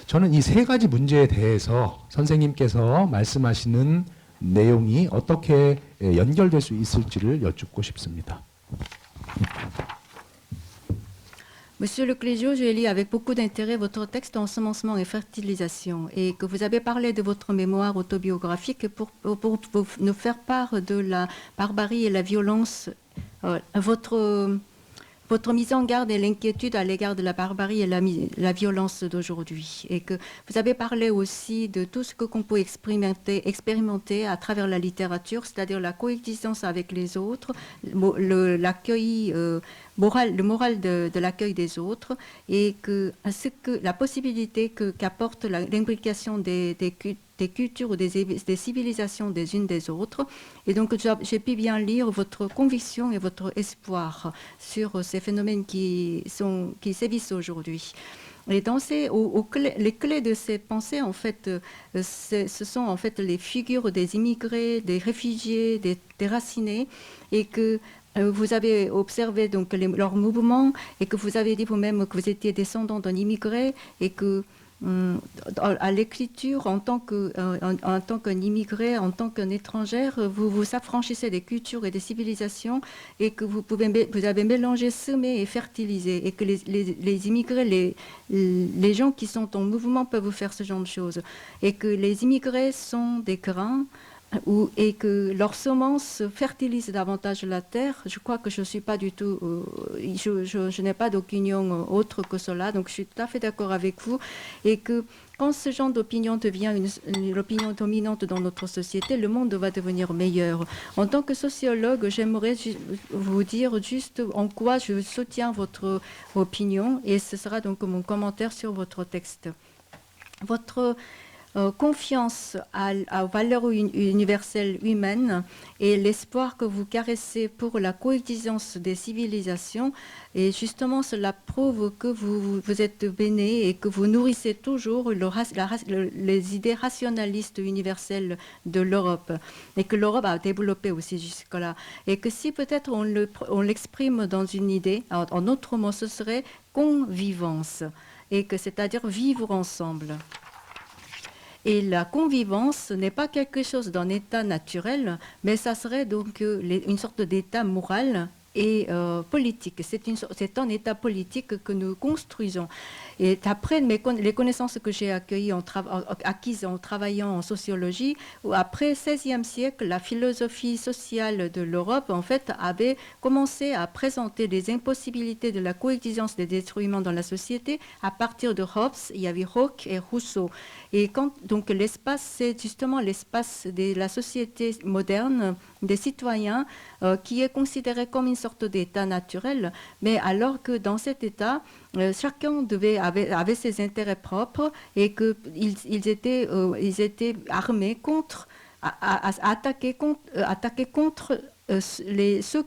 저는 이 세 가지 문제에 대해서 선생님께서 말씀하시는 내용이 어떻게 연결될 수 있을지를 여쭙고 싶습니다. Monsieur Le Clésio, j'ai lu avec beaucoup d'intérêt votre texte Ensemencement et fertilisation et que vous avez parlé de votre mémoire autobiographique pour nous faire part de la barbarie et la violence, votre mise en garde et l'inquiétude à l'égard de la barbarie et la violence d'aujourd'hui. Et que vous avez parlé aussi de tout ce qu'on peut expérimenter à travers la littérature, c'est-à-dire la coexistence avec les autres, l'accueil le moral de l'accueil des autres et que la possibilité qu'apporte l'imbrication des cultures ou des civilisations des unes des autres. Et donc j'ai pu bien lire votre conviction et votre espoir sur ces phénomènes qui sévissent aujourd'hui. Et dans les clés de ces pensées, en fait, ce sont en fait les figures des immigrés, des réfugiés, des déracinés, et que vous avez observé donc leurs mouvements et que vous avez dit vous-même que vous étiez descendant d'un immigré et que à l'écriture, en tant qu'un immigré, en tant qu'un étranger, vous vous affranchissez des cultures et des civilisations et que vous avez mélangé, semé et fertilisé et que les immigrés, les gens qui sont en mouvement peuvent vous faire ce genre de choses et que les immigrés sont des grains et que leur semence fertilise davantage la terre. Je crois que je suis pas du tout, je n'ai pas d'opinion autre que cela, donc je suis tout à fait d'accord avec vous. Et que quand ce genre d'opinion devient l'opinion dominante dans notre société, le monde va devenir meilleur. En tant que sociologue, j'aimerais vous dire juste en quoi je soutiens votre opinion, et ce sera donc mon commentaire sur votre texte. Votre confiance aux valeurs universelles humaines et l'espoir que vous caressez pour la coexistence des civilisations. Et justement, cela prouve que vous êtes béné et que vous nourrissez toujours les idées rationalistes universelles de l'Europe. Et que l'Europe a développé aussi jusque-là. Et que si peut-être on l'exprime dans une idée, en autre mot, ce serait convivence. Et que c'est-à-dire vivre ensemble. Et la convivence n'est pas quelque chose d'un état naturel, mais ça serait donc une sorte d'état moral et politique. C'est un état politique que nous construisons. Et d'après les connaissances que j'ai acquises en travaillant en sociologie, après le XVIe siècle, la philosophie sociale de l'Europe, en fait, avait commencé à présenter les impossibilités de la coexistence des êtres humains dans la société à partir de Hobbes. Il y avait Locke et Rousseau. Et donc l'espace, c'est justement l'espace de la société moderne, des citoyens, qui est considéré comme une sorte d'état naturel, mais alors que dans cet état, chacun avait ses intérêts propres et qu'ils étaient armés contre, à attaquer contre ceux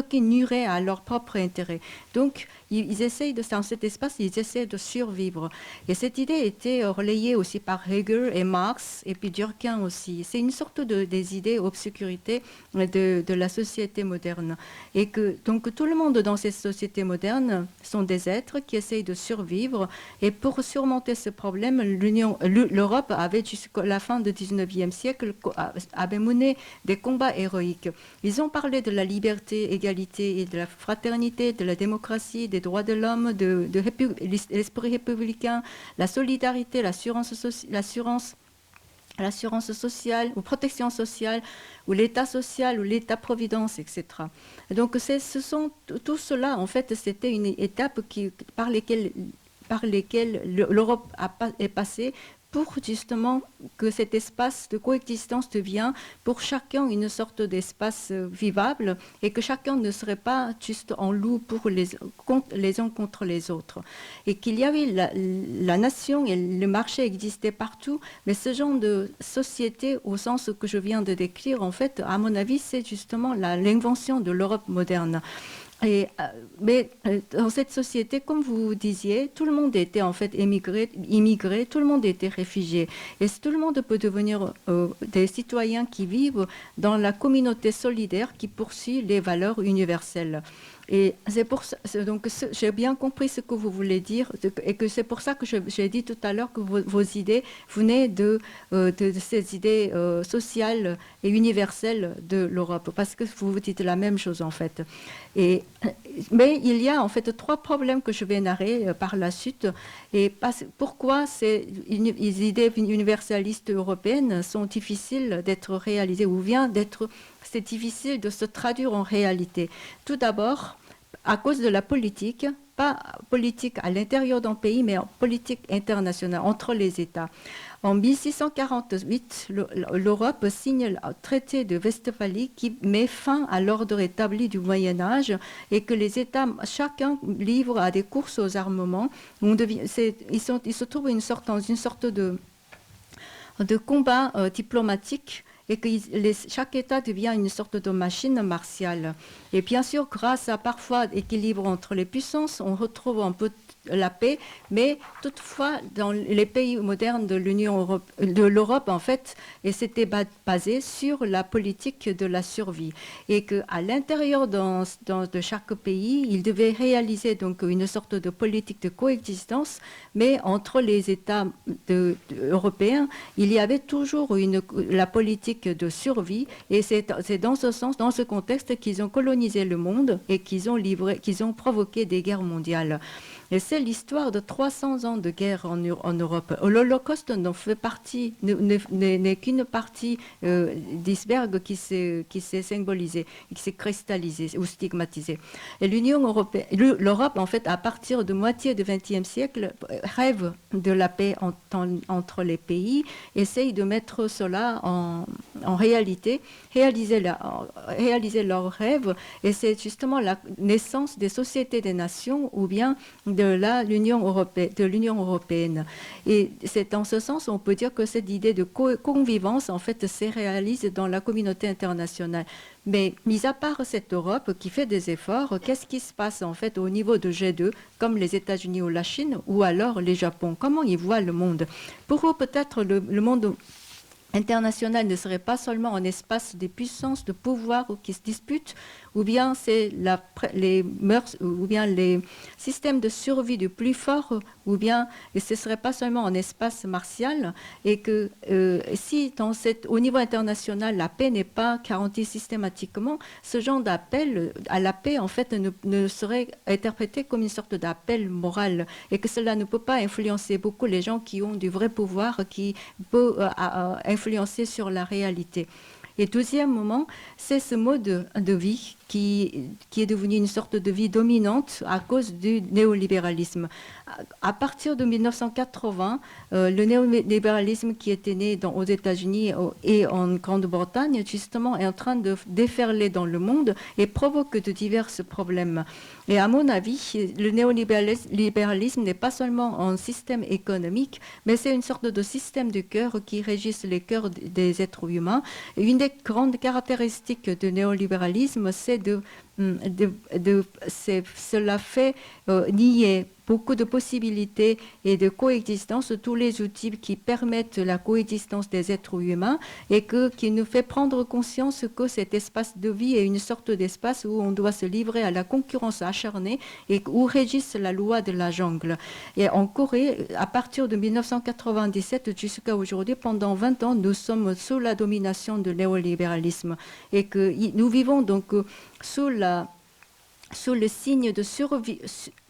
qui nuiraient à leur propre intérêt. Donc, ils essayent dans cet espace, ils essaient de survivre. Et cette idée était relayée aussi par Hegel et Marx, et puis Durkheim aussi. C'est une sorte des idées obscurité de la société moderne. Et donc tout le monde dans cette société moderne sont des êtres qui essayent de survivre. Et pour surmonter ce problème, l'Europe avait jusqu'à la fin du XIXe siècle avait mené des combats héroïques. Ils ont parlé de la liberté, égalité et de la fraternité, de la démocratie, des droits de l'homme, de l'esprit républicain, la solidarité, l'assurance sociale ou protection sociale ou l'État social ou l'État-providence, etc. Donc tout cela, en fait, c'était une étape par lesquelles l'Europe est passée pour justement que cet espace de coexistence devient pour chacun une sorte d'espace vivable et que chacun ne serait pas juste en loup pour les uns contre les autres. Et qu'il y avait la nation et le marché existaient partout, mais ce genre de société, au sens que je viens de décrire, en fait, à mon avis, c'est justement l'invention de l'Europe moderne. Mais dans cette société, comme vous disiez, tout le monde était en fait immigré, tout le monde était réfugié. Et tout le monde peut devenir des citoyens qui vivent dans la communauté solidaire qui poursuit les valeurs universelles. Et c'est pour ça, donc j'ai bien compris ce que vous voulez dire et que c'est pour ça que j'ai dit tout à l'heure que vos idées venaient de ces idées sociales et universelles de l'Europe, parce que vous dites la même chose en fait. Mais il y a en fait 3 problèmes que je vais narrer par la suite. Et pourquoi les idées universalistes européennes sont difficiles d'être réalisées ou c'est difficile de se traduire en réalité. Tout d'abord, à cause de la politique, pas politique à l'intérieur d'un pays, mais en politique internationale entre les États. En 1648, l'Europe signe le traité de Westphalie qui met fin à l'ordre établi du Moyen-Âge et que les États, chacun livre à des courses aux armements. Ils se trouvent dans une sorte de combat diplomatique et que chaque État devient une sorte de machine martiale. Et bien sûr, grâce à parfois équilibre entre les puissances, on retrouve un peu la paix, mais toutefois, dans les pays modernes de l'Europe, en fait, et c'était basé sur la politique de la survie. Et qu'à l'intérieur de chaque pays, il devait réaliser donc une sorte de politique de coexistence, mais entre les États européens, il y avait toujours la politique de survie, et c'est dans ce sens, dans ce contexte, qu'ils ont colonisé le monde et qu'ils ont provoqué des guerres mondiales. Et c'est l'histoire de 300 ans de guerre en Europe. L'Holocauste n'est qu'une partie d'iceberg qui s'est symbolisée, qui s'est cristallisée ou stigmatisée. Et l'Europe, en fait, à partir de moitié du XXe siècle, rêve de la paix entre les pays, essaye de mettre cela en réalité, réaliser leurs rêves. Et c'est justement la naissance des sociétés des nations ou bien de l'Union européenne. Et c'est en ce sens, on peut dire que cette idée de convivence, en fait, se réalise dans la communauté internationale. Mais, mis à part cette Europe qui fait des efforts, qu'est-ce qui se passe, en fait, au niveau de G2, comme les États-Unis ou la Chine, ou alors les Japon? Comment ils voient le monde? Pour eux, peut-être, le monde international ne serait pas seulement un espace de puissance, de pouvoir qui se disputent, ou bien c'est les mœurs, ou bien les systèmes de survie du plus fort, ou bien ce ne serait pas seulement un espace martial, et que si au niveau international la paix n'est pas garantie systématiquement, ce genre d'appel à la paix en fait ne serait interprété comme une sorte d'appel moral, et que cela ne peut pas influencer beaucoup les gens qui ont du vrai pouvoir, qui peut influencer sur la réalité. Et deuxième moment, c'est ce mode de vie qui est devenu une sorte de vie dominante à cause du néolibéralisme. À partir de 1980, le néolibéralisme qui était né aux États-Unis et en Grande-Bretagne, justement, est en train de déferler dans le monde et provoque de divers problèmes. Et à mon avis, le néolibéralisme n'est pas seulement un système économique, mais c'est une sorte de système de cœur qui régisse les cœurs des êtres humains. Et une des grandes caractéristiques du néolibéralisme, c'est cela fait nier beaucoup de possibilités et de coexistence, tous les outils qui permettent la coexistence des êtres humains, et qui nous fait prendre conscience que cet espace de vie est une sorte d'espace où on doit se livrer à la concurrence acharnée et où régisse la loi de la jungle. Et en Corée, à partir de 1997 jusqu'à aujourd'hui, pendant 20 ans, nous sommes sous la domination de néolibéralisme, et que nous vivons donc sous le signe de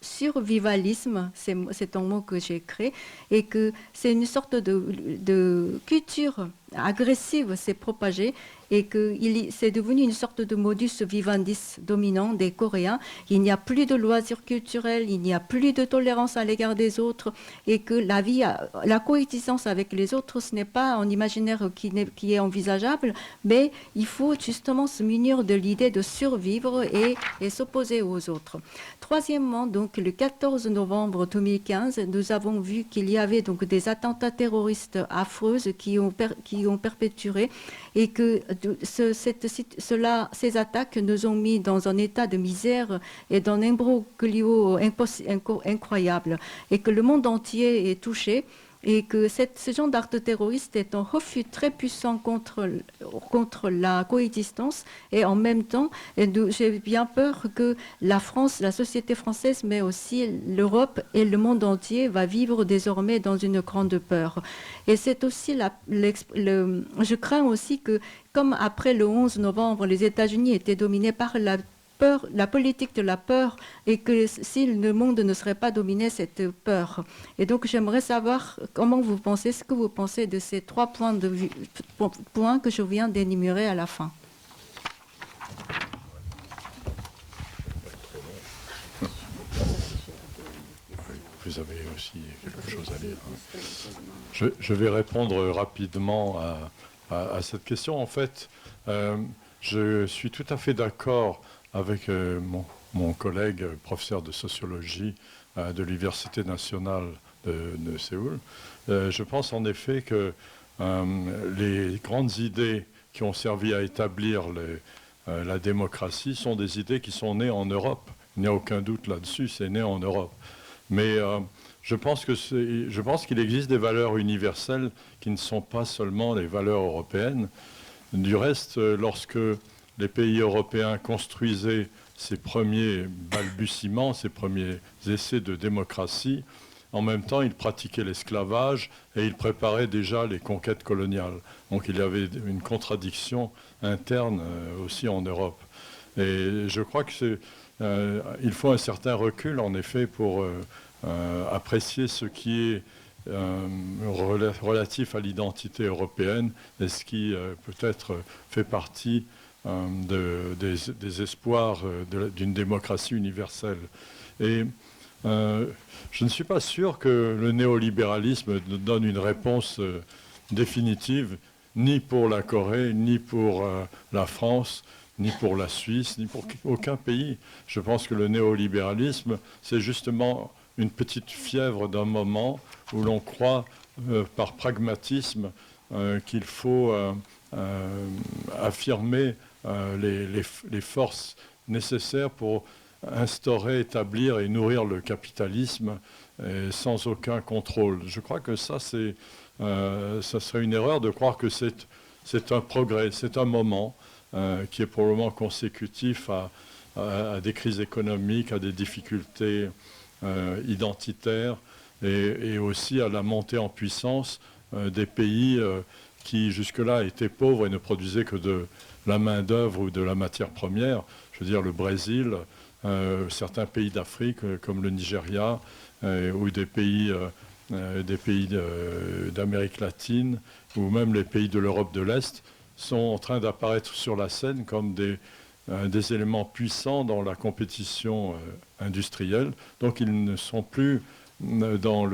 survivalisme, c'est un mot que j'ai créé, et que c'est une sorte de culture agressive s'est propagée, et que c'est devenu une sorte de modus vivandis dominant des Coréens. Il n'y a plus de loisirs culturels, il n'y a plus de tolérance à l'égard des autres, et que la coexistence avec les autres, ce n'est pas un imaginaire qui est envisageable, mais il faut justement se munir de l'idée de survivre et s'opposer aux autres. Troisièmement, donc, le 14 novembre 2015, nous avons vu qu'il y avait donc des attentats terroristes affreuses qui ont perpéturé, et que ces attaques nous ont mis dans un état de misère et d'un imbroglio incroyable, et que le monde entier est touché, et que ce genre d'acte terroriste est un refus très puissant contre la coexistence. Et en même temps, j'ai bien peur que la France, la société française, mais aussi l'Europe et le monde entier va vivre désormais dans une grande peur. Et c'est aussi je crains aussi que, comme après le 11 novembre, les États-Unis étaient dominés par la politique de la peur, et que si le monde ne serait pas dominé cette peur. Et donc j'aimerais savoir ce que vous pensez de ces 3 points que je viens d'énumérer à la fin. Vous avez aussi quelque chose à dire. Je vais répondre rapidement à cette question. En fait, je suis tout à fait d'accord avec mon collègue professeur de sociologie de l'Université nationale de Séoul. Je pense en effet que les grandes idées qui ont servi à établir la démocratie sont des idées qui sont nées en Europe. Il n'y a aucun doute là-dessus, c'est né en Europe. Mais je pense qu'il existe des valeurs universelles qui ne sont pas seulement les valeurs européennes. Du reste, lorsque les pays européens construisaient ces premiers balbutiements, ces premiers essais de démocratie, en même temps, ils pratiquaient l'esclavage et ils préparaient déjà les conquêtes coloniales. Donc il y avait une contradiction interne aussi en Europe. Et je crois qu'il faut un certain recul, en effet, pour apprécier ce qui est relatif à l'identité européenne et ce qui peut-être fait partie des espoirs d'une démocratie universelle. Et je ne suis pas sûr que le néolibéralisme donne une réponse définitive, ni pour la Corée, ni pour la France, ni pour la Suisse, ni pour aucun pays. Je pense que le néolibéralisme, c'est justement une petite fièvre d'un moment où l'on croit par pragmatisme qu'il faut affirmer les forces nécessaires pour instaurer, établir et nourrir le capitalisme sans aucun contrôle. Je crois que ça, c'est ça serait une erreur de croire que c'est un progrès, c'est un moment qui est probablement consécutif à des crises économiques, à des difficultés identitaires et aussi à la montée en puissance des pays qui jusque-là étaient pauvres et ne produisaient que de la main-d'œuvre ou de la matière première. Je veux dire le Brésil, certains pays d'Afrique comme le Nigeria ou des pays d'Amérique latine ou même les pays de l'Europe de l'Est sont en train d'apparaître sur la scène comme des éléments puissants dans la compétition industrielle. Donc ils ne sont plus dans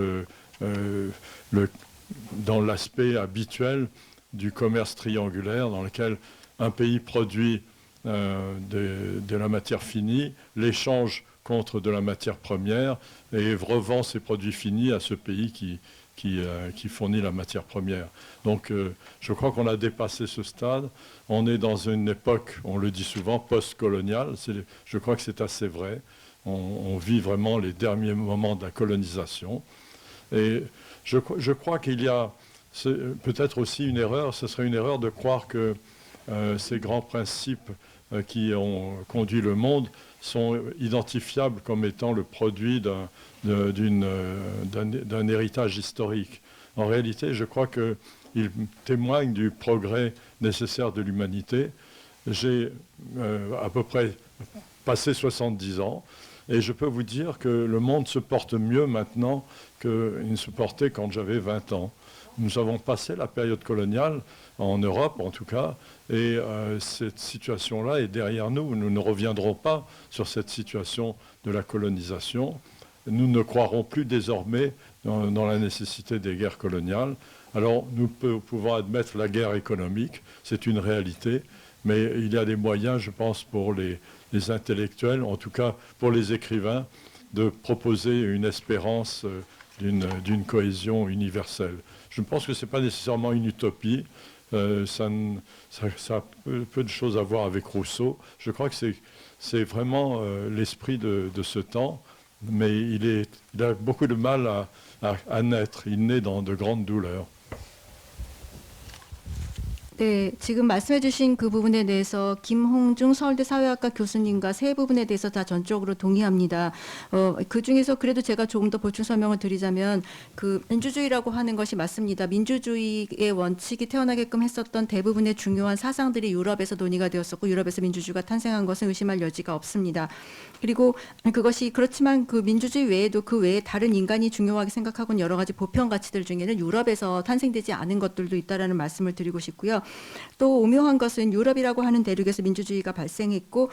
dans l'aspect habituel du commerce triangulaire dans lequel un pays produit de la matière finie, l'échange contre de la matière première et revend ses produits finis à ce pays qui fournit la matière première. Donc je crois qu'on a dépassé ce stade. On est dans une époque, on le dit souvent, post-coloniale. Je crois que c'est assez vrai. On vit vraiment les derniers moments de la colonisation. Et je crois qu'il y a peut-être aussi une erreur, ce serait une erreur de croire que ces grands principes qui ont conduit le monde sont identifiables comme étant le produit d'un héritage historique. En réalité, je crois qu'ils témoignent du progrès nécessaire de l'humanité. J'ai à peu près passé 70 ans et je peux vous dire que le monde se porte mieux maintenant qu'il ne se portait quand j'avais 20 ans. Nous avons passé la période coloniale, en Europe en tout cas, et cette situation-là est derrière nous. Nous ne reviendrons pas sur cette situation de la colonisation. Nous ne croirons plus désormais dans la nécessité des guerres coloniales. Alors nous pouvons admettre la guerre économique, c'est une réalité, mais il y a des moyens, je pense, pour les intellectuels, en tout cas pour les écrivains, de proposer une espérance d'une cohésion universelle. Je pense que ce n'est pas nécessairement une utopie. Ça a peu de choses à voir avec Rousseau. Je crois que c'est vraiment l'esprit de ce temps, mais il a beaucoup de mal à naître. Il naît dans de grandes douleurs. 네, 지금 말씀해주신 그 부분에 대해서 김홍중 서울대 사회학과 교수님과 세 부분에 대해서 다 전적으로 동의합니다. 그 중에서 그래도 제가 조금 더 보충 설명을 드리자면 그 민주주의라고 하는 것이 맞습니다. 민주주의의 원칙이 태어나게끔 했었던 대부분의 중요한 사상들이 유럽에서 논의가 되었었고 유럽에서 민주주의가 탄생한 것은 의심할 여지가 없습니다. 그리고 그것이 그렇지만 그 민주주의 외에도 그 외에 다른 인간이 중요하게 생각하고는 여러 가지 보편 가치들 중에는 유럽에서 탄생되지 않은 것들도 있다라는 말씀을 드리고 싶고요. 또 오묘한 것은 유럽이라고 하는 대륙에서 민주주의가 발생했고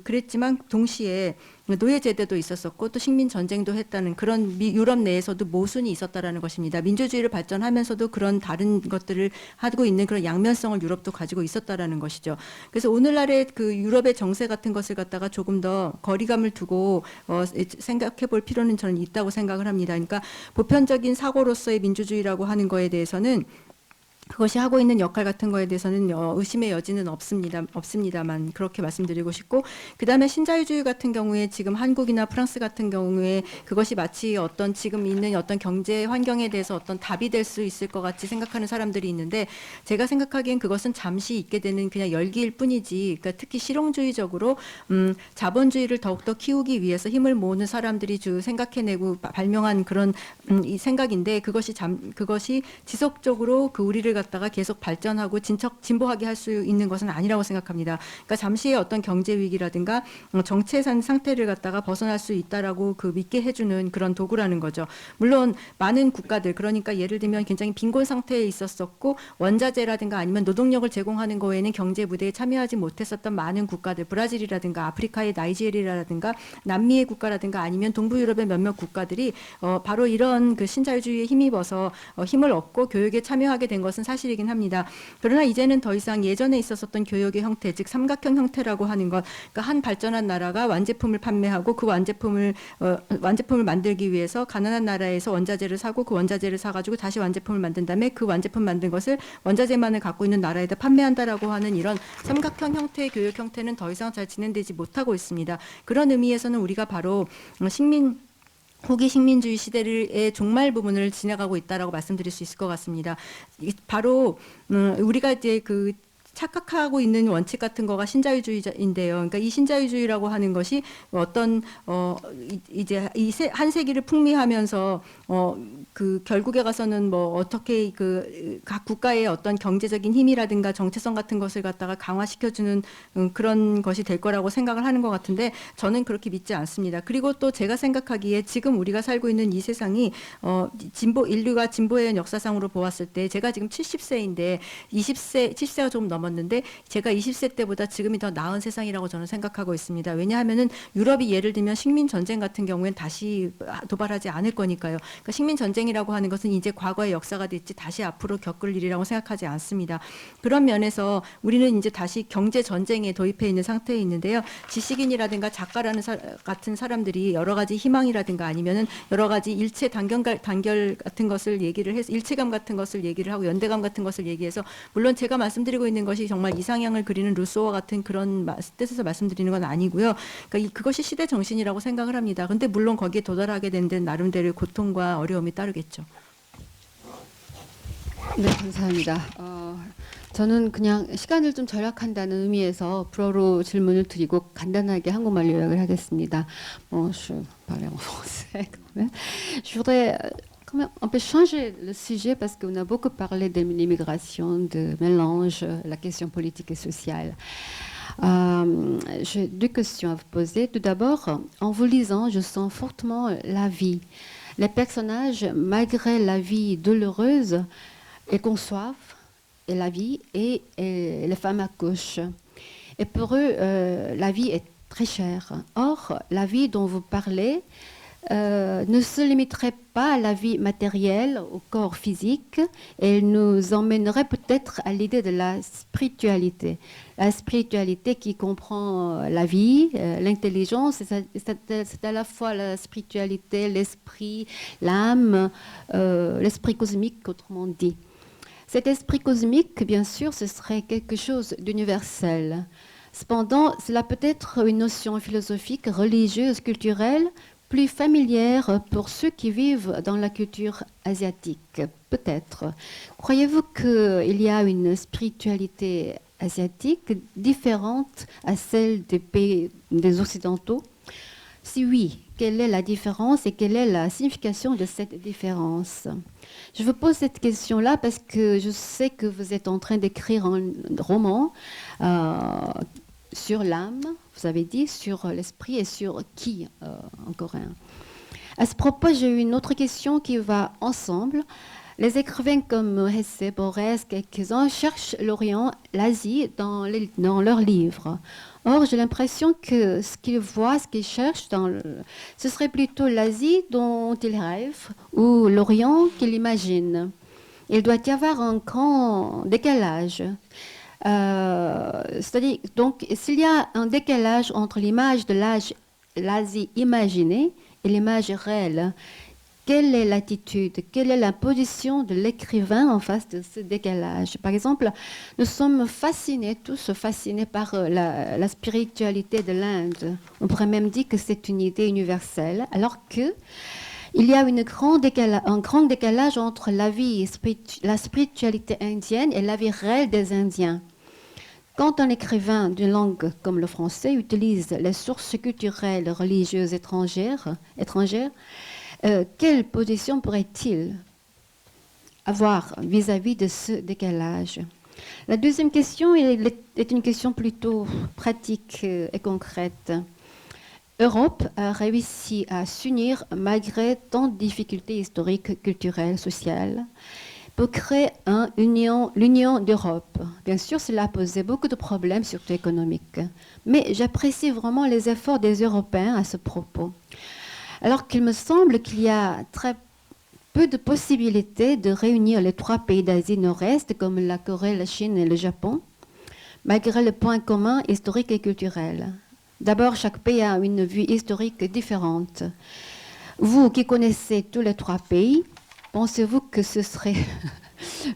그랬지만 동시에 노예 제도도 있었었고 또 식민 전쟁도 했다는 그런 유럽 내에서도 모순이 있었다라는 것입니다. 민주주의를 발전하면서도 그런 다른 것들을 하고 있는 그런 양면성을 유럽도 가지고 있었다라는 것이죠. 그래서 오늘날의 그 유럽의 정세 같은 것을 갖다가 조금 더 거리감을 두고 생각해 볼 필요는 저는 있다고 생각을 합니다. 그러니까 보편적인 사고로서의 민주주의라고 하는 거에 대해서는 그것이 하고 있는 역할 같은 거에 대해서는 의심의 여지는 없습니다만 그렇게 말씀드리고 싶고 그다음에 신자유주의 같은 경우에 지금 한국이나 프랑스 같은 경우에 그것이 마치 어떤 지금 있는 어떤 경제 환경에 대해서 어떤 답이 될 수 있을 것 같이 생각하는 사람들이 있는데 제가 생각하기엔 그것은 잠시 있게 되는 그냥 열기일 뿐이지 그러니까 특히 실용주의적으로 자본주의를 더욱더 키우기 위해서 힘을 모으는 사람들이 생각해내고 발명한 그런 이 생각인데 그것이 지속적으로 그 우리를 갖다가 계속 발전하고 진보하게 할 수 있는 것은 아니라고 생각합니다. 그러니까 잠시의 어떤 경제 위기라든가 정체 상태를 갖다가 벗어날 수 있다라고 믿게 해주는 그런 도구라는 거죠. 물론 많은 국가들 그러니까 예를 들면 굉장히 빈곤 상태에 있었었고 원자재라든가 아니면 노동력을 제공하는 거에는 경제 무대에 참여하지 못했었던 많은 국가들 브라질이라든가 아프리카의 나이지리아라든가 남미의 국가라든가 아니면 동부 유럽의 몇몇 국가들이 바로 이런 그 신자유주의에 힘입어서 힘을 얻고 교육에 참여하게 된 것은 사실이긴 합니다. 그러나 이제는 더 이상 예전에 있었던 교역의 형태, 즉 삼각형 형태라고 하는 것, 그러니까 한 발전한 나라가 완제품을 판매하고 그 완제품을 만들기 위해서 가난한 나라에서 원자재를 사고 그 원자재를 사가지고 다시 완제품을 만든 다음에 그 완제품 만든 것을 원자재만을 갖고 있는 나라에다 판매한다라고 하는 이런 삼각형 형태의 교역 형태는 더 이상 잘 진행되지 못하고 있습니다. 그런 의미에서는 우리가 바로 식민 후기 식민주의 시대의 종말 부분을 지나가고 있다라고 말씀드릴 수 있을 것 같습니다. 바로 우리가 이제 그 착각하고 있는 원칙 같은 거가 신자유주의인데요. 그러니까 이 신자유주의라고 하는 것이 어떤 이제 한 세기를 풍미하면서 그 결국에 가서는 뭐 어떻게 그 각 국가의 어떤 경제적인 힘이라든가 정체성 같은 것을 갖다가 강화시켜주는 그런 것이 될 거라고 생각을 하는 것 같은데 저는 그렇게 믿지 않습니다. 그리고 또 제가 생각하기에 지금 우리가 살고 있는 이 세상이 인류가 진보의 역사상으로 보았을 때 제가 지금 70세인데 70세가 조금 넘었는데 제가 20세 때보다 지금이 더 나은 세상이라고 저는 생각하고 있습니다. 왜냐하면은 유럽이 예를 들면 식민 전쟁 같은 경우에는 다시 도발하지 않을 거니까요. 그러니까 식민 전쟁이라고 하는 것은 이제 과거의 역사가 됐지 다시 앞으로 겪을 일이라고 생각하지 않습니다. 그런 면에서 우리는 이제 다시 경제 전쟁에 도입해 있는 상태에 있는데요. 지식인이라든가 작가라는 같은 사람들이 여러 가지 희망이라든가 아니면은 여러 가지 일체 단결 같은 것을 얘기를 해서 일체감 같은 것을 얘기를 하고 연대감 같은 것을 얘기해서 물론 제가 말씀드리고 있는 것이 정말 이상향을 그리는 루소와 같은 그런 뜻에서 말씀드리는 건 아니고요. 그러니까 그것이 시대 정신이라고 생각을 합니다. 근데 물론 거기에 도달하게 된 데는 나름대로의 고통과 어려움이 따르겠죠. 네, 감사합니다. 저는 그냥 시간을 좀 절약한다는 의미에서 불어로 질문을 드리고 간단하게 한국말로 요약을 하겠습니다. Je parle en français quand même. Je voudrais quand même un peu changer le sujet parce qu'on a beaucoup parlé de l'immigration, de mélange, la question politique et sociale. J'ai deux questions à vous poser. Tout d'abord, en vous lisant, je sens fortement la vie. Les personnages, malgré la vie douloureuse, ils conçoivent la vie et les femmes accouchent. Et pour eux, la vie est très chère. Or, la vie dont vous parlez ne se limiterait pas à la vie matérielle, au corps physique, elle nous emmènerait peut-être à l'idée de la spiritualité. La spiritualité qui comprend la vie, l'intelligence, c'est à la fois la spiritualité, l'esprit, l'âme, l'esprit cosmique, autrement dit. Cet esprit cosmique, bien sûr, ce serait quelque chose d'universel. Cependant, cela peut être une notion philosophique, religieuse, culturelle, plus familière pour ceux qui vivent dans la culture asiatique, peut-être. Croyez-vous qu'il y a une spiritualité asiatique différente à celle des pays des Occidentaux? Si oui, quelle est la différence et quelle est la signification de cette différence? Je vous pose cette question-là parce que je sais que vous êtes en train d'écrire un roman sur l'âme, vous avez dit, sur l'esprit et sur qui en coréen. À ce propos, j'ai une autre question qui va ensemble. Les écrivains comme Hesse, Borges, quelques-uns cherchent l'Orient, l'Asie dans leurs livres. Or, j'ai l'impression que ce qu'ils voient, ce qu'ils cherchent, ce serait plutôt l'Asie dont ils rêvent ou l'Orient qu'ils imaginent. Il doit y avoir un grand décalage. C'est-à-dire, donc, s'il y a un décalage entre l'image de l'Asie imaginée et l'image réelle, quelle est l'attitude, quelle est la position de l'écrivain en face de ce décalage? Par exemple, nous sommes tous fascinés par la spiritualité de l'Inde. On pourrait même dire que c'est une idée universelle, alors qu'il y a un grand décalage entre la spiritualité indienne et la vie réelle des Indiens. Quand un écrivain d'une langue comme le français utilise les sources culturelles religieuses étrangères, quelle position pourrait-il avoir vis-à-vis de ce décalage? La deuxième question est une question plutôt pratique et concrète. L'Europe a réussi à s'unir malgré tant de difficultés historiques, culturelles, sociales, pour créer l'Union d'Europe. Bien sûr, cela a posé beaucoup de problèmes, surtout économiques. Mais j'apprécie vraiment les efforts des Européens à ce propos. Alors qu'il me semble qu'il y a très peu de possibilités de réunir les trois pays d'Asie Nord-Est, comme la Corée, la Chine et le Japon, malgré les points communs historiques et culturels. D'abord, chaque pays a une vue historique différente. Vous qui connaissez tous les trois pays, pensez-vous que ce serait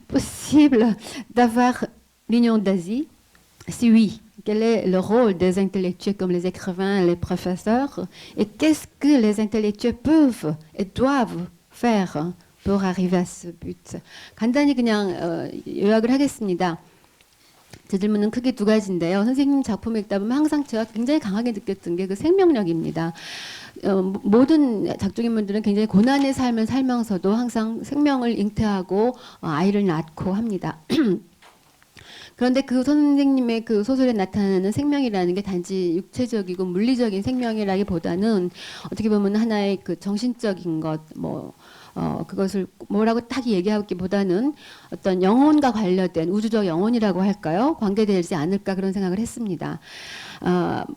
possible d'avoir l'Union d'Asie? Si oui, quel est le rôle des intellectuels comme les écrivains, les professeurs, et qu'est-ce que les intellectuels peuvent et doivent faire pour arriver à ce but. 간단히 그냥 요약을 하겠습니다. 제 질문은 크게 두 가지인데요. 선생님 작품을 읽다 보면 항상 제가 굉장히 강하게 느꼈던 게 그 생명력입니다. 모든 작중인물들은 굉장히 고난의 삶을 살면서도 항상 생명을 잉태하고 아이를 낳고 합니다. 그런데 그 선생님의 그 소설에 나타나는 생명이라는 게 단지 육체적이고 물리적인 생명이라기보다는 어떻게 보면 하나의 그 정신적인 것, 그것을 뭐라고 딱 얘기하기보다는 어떤 영혼과 관련된 우주적 영혼이라고 할까요? 관계되지 않을까 그런 생각을 했습니다.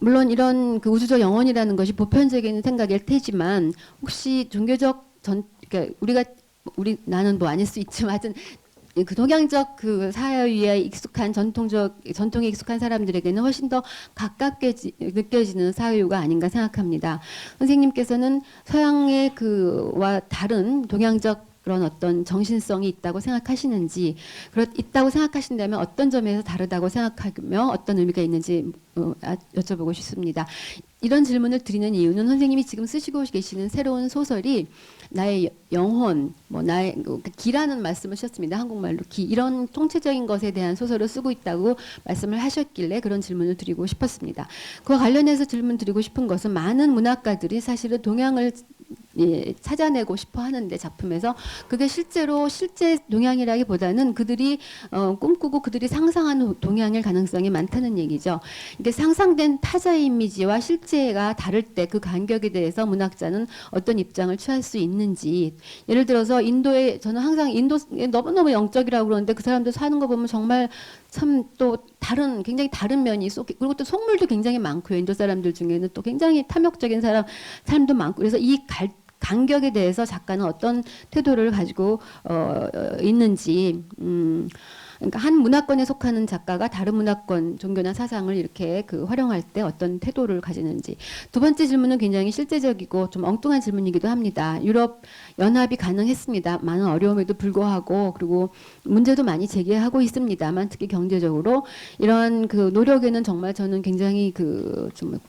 물론 이런 그 우주적 영혼이라는 것이 보편적인 생각일 테지만 혹시 종교적 그러니까 나는 뭐 아닐 수 있지만 하여튼 그 동양적 그 사회에 익숙한 전통에 익숙한 사람들에게는 훨씬 더 가깝게 느껴지는 사유가 아닌가 생각합니다. 선생님께서는 서양의 그와 다른 동양적 그런 어떤 정신성이 있다고 생각하시는지, 있다고 생각하신다면 어떤 점에서 다르다고 생각하며 어떤 의미가 있는지 여쭤보고 싶습니다. 이런 질문을 드리는 이유는 선생님이 지금 쓰시고 계시는 새로운 소설이 나의 영혼, 나의 기라는 말씀을 하셨습니다. 한국말로 기, 이런 통체적인 것에 대한 소설을 쓰고 있다고 말씀을 하셨길래 그런 질문을 드리고 싶었습니다. 그와 관련해서 질문 드리고 싶은 것은 많은 문학가들이 사실은 동양을 찾아내고 싶어 하는데 작품에서 그게 실제 동양이라기보다는 그들이 꿈꾸고 그들이 상상하는 동양일 가능성이 많다는 얘기죠. 이게 상상된 타자의 이미지와 실제가 다를 때 그 간격에 대해서 문학자는 어떤 입장을 취할 수 있는지, 예를 들어서 저는 항상 인도에 너무너무 영적이라고 그러는데 그 사람들 사는 거 보면 정말 참 또 굉장히 다른 면이 그리고 또 속물도 굉장히 많고요. 인도 사람들 중에는 또 굉장히 탐욕적인 사람도 많고, 그래서 이 간격에 대해서 작가는 어떤 태도를 가지고 있는지, 그러니까 한 문화권에 속하는 작가가 다른 문화권 종교나 사상을 이렇게 활용할 때 어떤 태도를 가지는지. 두 번째 질문은 굉장히 실제적이고 좀 엉뚱한 질문이기도 합니다. 유럽 연합이 가능했습니다. 많은 어려움에도 불구하고, 그리고 문제도 많이 제기하고 있습니다만 특히 경제적으로 이러한 그 노력에는 정말 저는 굉장히 좀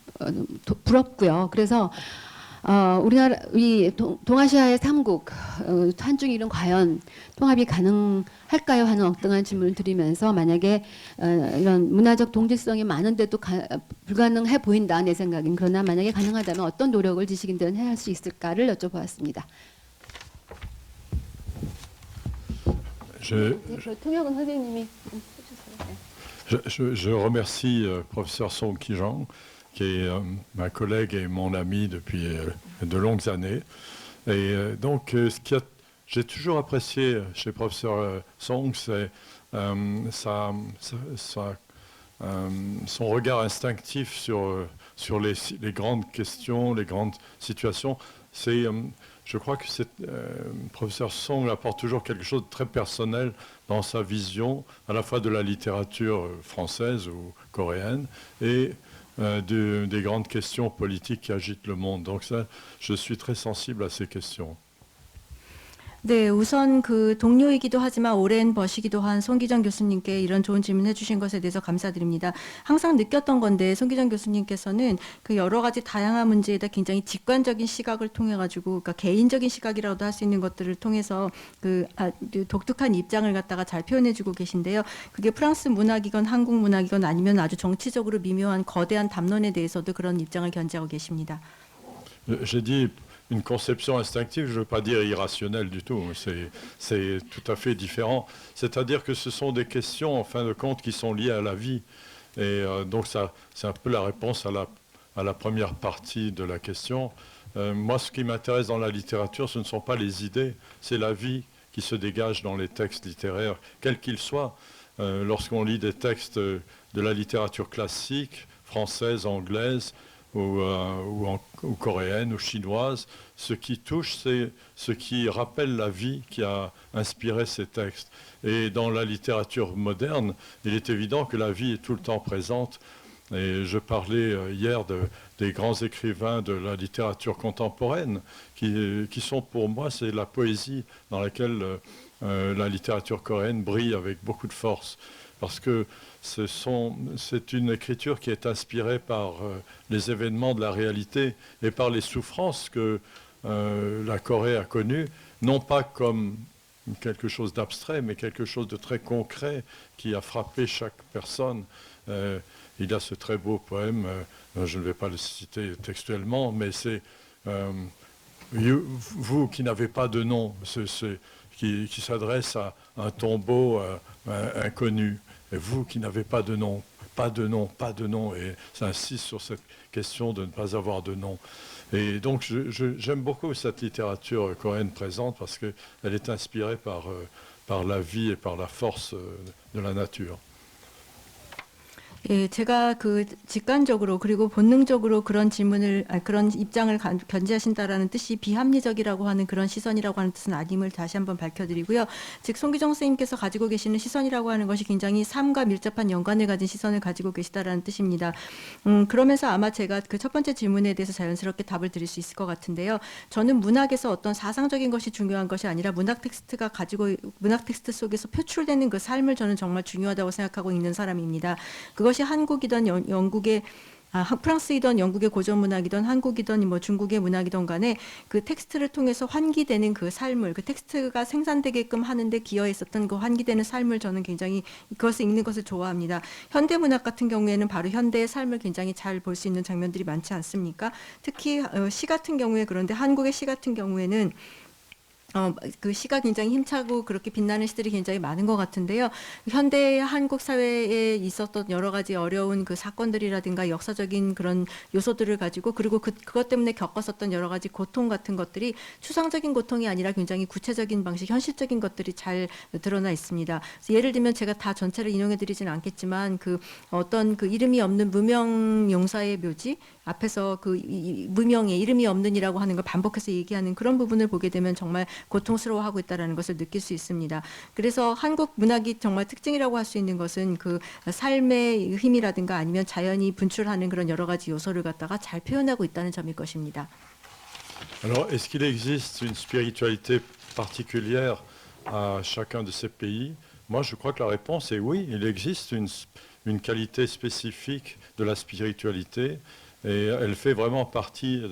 부럽고요. 그래서 이 동아시아의 3국 한중일은 과연 통합이 가능할까요 하는 엉뚱한 질문을 드리면서, 만약에 이런 문화적 동질성이 많은데도 불가능해 보인다 내 생각엔, 그러나 만약에 가능하다면 어떤 노력을 지식인들은 해야 할 수 있을까를 여쭤보았습니다. 통역은 선생님이 해주세요. Je remercie professeur Song Ki-jong, qui est ma collègue et mon ami depuis de longues années. Et donc, j'ai toujours apprécié chez professeur Song, c'est son regard instinctif sur les grandes questions, les grandes situations. Je crois que professeur Song apporte toujours quelque chose de très personnel dans sa vision, à la fois de la littérature française ou coréenne et des grandes questions politiques qui agitent le monde. Donc ça, je suis très sensible à ces questions. 네, 우선 그 동료이기도 하지만 오랜 버시기도 한 손기정 교수님께 이런 좋은 질문 해주신 것에 대해서 감사드립니다. 항상 느꼈던 건데 손기정 교수님께서는 그 여러 가지 다양한 문제에다 굉장히 직관적인 시각을 통해 가지고, 그러니까 개인적인 시각이라고도 할 수 있는 것들을 통해서 독특한 입장을 갖다가 잘 표현해주고 계신데요. 그게 프랑스 문학이건 한국 문학이건 아니면 아주 정치적으로 미묘한 거대한 담론에 대해서도 그런 입장을 견지하고 계십니다. J'ai dit une conception instinctive, je ne veux pas dire irrationnelle du tout, c'est tout à fait différent. C'est-à-dire que ce sont des questions, en fin de compte, qui sont liées à la vie. Et donc c'est un peu la réponse à la première partie de la question. Moi, ce qui m'intéresse dans la littérature, ce ne sont pas les idées, c'est la vie qui se dégage dans les textes littéraires, quels qu'ils soient. Lorsqu'on lit des textes de la littérature classique, française, anglaise, ou coréenne ou chinoise, ce qui touche, c'est ce qui rappelle la vie qui a inspiré ces textes. Et dans la littérature moderne, il est évident que la vie est tout le temps présente. Et je parlais hier des grands écrivains de la littérature contemporaine, qui sont pour moi, c'est la poésie dans laquelle la littérature coréenne brille avec beaucoup de force. Parce que c'est une écriture qui est inspirée par les événements de la réalité et par les souffrances que la Corée a connues, non pas comme quelque chose d'abstrait, mais quelque chose de très concret qui a frappé chaque personne. Il y a ce très beau poème, je ne vais pas le citer textuellement, mais c'est vous qui n'avez pas de nom, qui s'adresse à un tombeau inconnu, et vous qui n'avez pas de nom, pas de nom, pas de nom, et ça insiste sur cette question de ne pas avoir de nom. Et donc j'aime beaucoup cette littérature coréenne présente parce qu'elle est inspirée par la vie et par la force de la nature. 예, 제가 그 직관적으로 그리고 본능적으로 그런 질문을 그런 입장을 견지하신다라는 뜻이 비합리적이라고 하는 그런 시선이라고 하는 뜻은 아님을 다시 한번 밝혀드리고요. 즉 송기정 선생님께서 가지고 계시는 시선이라고 하는 것이 굉장히 삶과 밀접한 연관을 가진 시선을 가지고 계시다라는 뜻입니다. 그러면서 아마 제가 그 첫 번째 질문에 대해서 자연스럽게 답을 드릴 수 있을 것 같은데요. 저는 문학에서 어떤 사상적인 것이 중요한 것이 아니라 문학 텍스트 속에서 표출되는 그 삶을 저는 정말 중요하다고 생각하고 있는 사람입니다. 그것이 한국이든 영국의 프랑스이든 영국의 고전 문학이든 한국이든 뭐 중국의 문학이든 간에 그 텍스트를 통해서 환기되는 그 삶을 그 텍스트가 생산되게끔 하는데 기여했었던 그 환기되는 삶을 저는 굉장히 그것을 읽는 것을 좋아합니다. 현대 문학 같은 경우에는 바로 현대의 삶을 굉장히 잘 볼 수 있는 장면들이 많지 않습니까? 특히 시 같은 경우에 그런데 한국의 시 같은 경우에는 그 시가 굉장히 힘차고 그렇게 빛나는 시들이 굉장히 많은 것 같은데요. 현대 한국 사회에 있었던 여러 가지 어려운 그 사건들이라든가 역사적인 그런 요소들을 가지고 그리고 그것 때문에 겪었었던 여러 가지 고통 같은 것들이 추상적인 고통이 아니라 굉장히 구체적인 방식, 현실적인 것들이 잘 드러나 있습니다. 그래서 예를 들면 제가 다 전체를 인용해드리지는 않겠지만 그 어떤 그 이름이 없는 무명 용사의 묘지 앞에서 그 무명의 이름이 없는이라고 하는 걸 반복해서 얘기하는 그런 부분을 보게 되면 정말 고통스러워하고 있다는 것을 느낄 수 있습니다. 그래서 한국 문학이 정말 특징이라고 할 수 있는 것은 그 삶의 힘이라든가 아니면 자연이 분출하는 그런 여러 가지 요소를 갖다가 잘 표현하고 있다는 점일 것입니다. Alors, est-ce qu'il existe une spiritualité particulière à chacun de ces pays? Moi, je crois que la réponse est oui. Il existe une qualité spécifique de la spiritualité et elle fait vraiment partie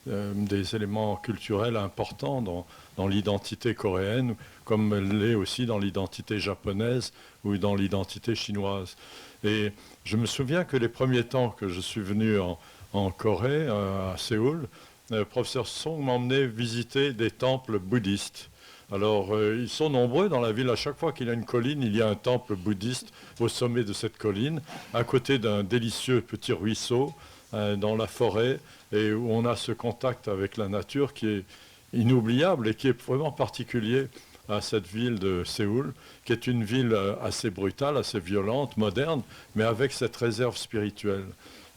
des éléments culturels importants dans l'identité coréenne, comme elle l'est aussi dans l'identité japonaise ou dans l'identité chinoise. Et je me souviens que les premiers temps que je suis venu en Corée, à Séoul, le professeur Song m'emmenait visiter des temples bouddhistes. Alors, ils sont nombreux dans la ville. À chaque fois qu'il y a une colline, il y a un temple bouddhiste au sommet de cette colline, à côté d'un délicieux petit ruisseau dans la forêt, et où on a ce contact avec la nature qui est inoubliable et qui est vraiment particulier à cette ville de Séoul, qui est une ville assez brutale, assez violente, moderne, mais avec cette réserve spirituelle.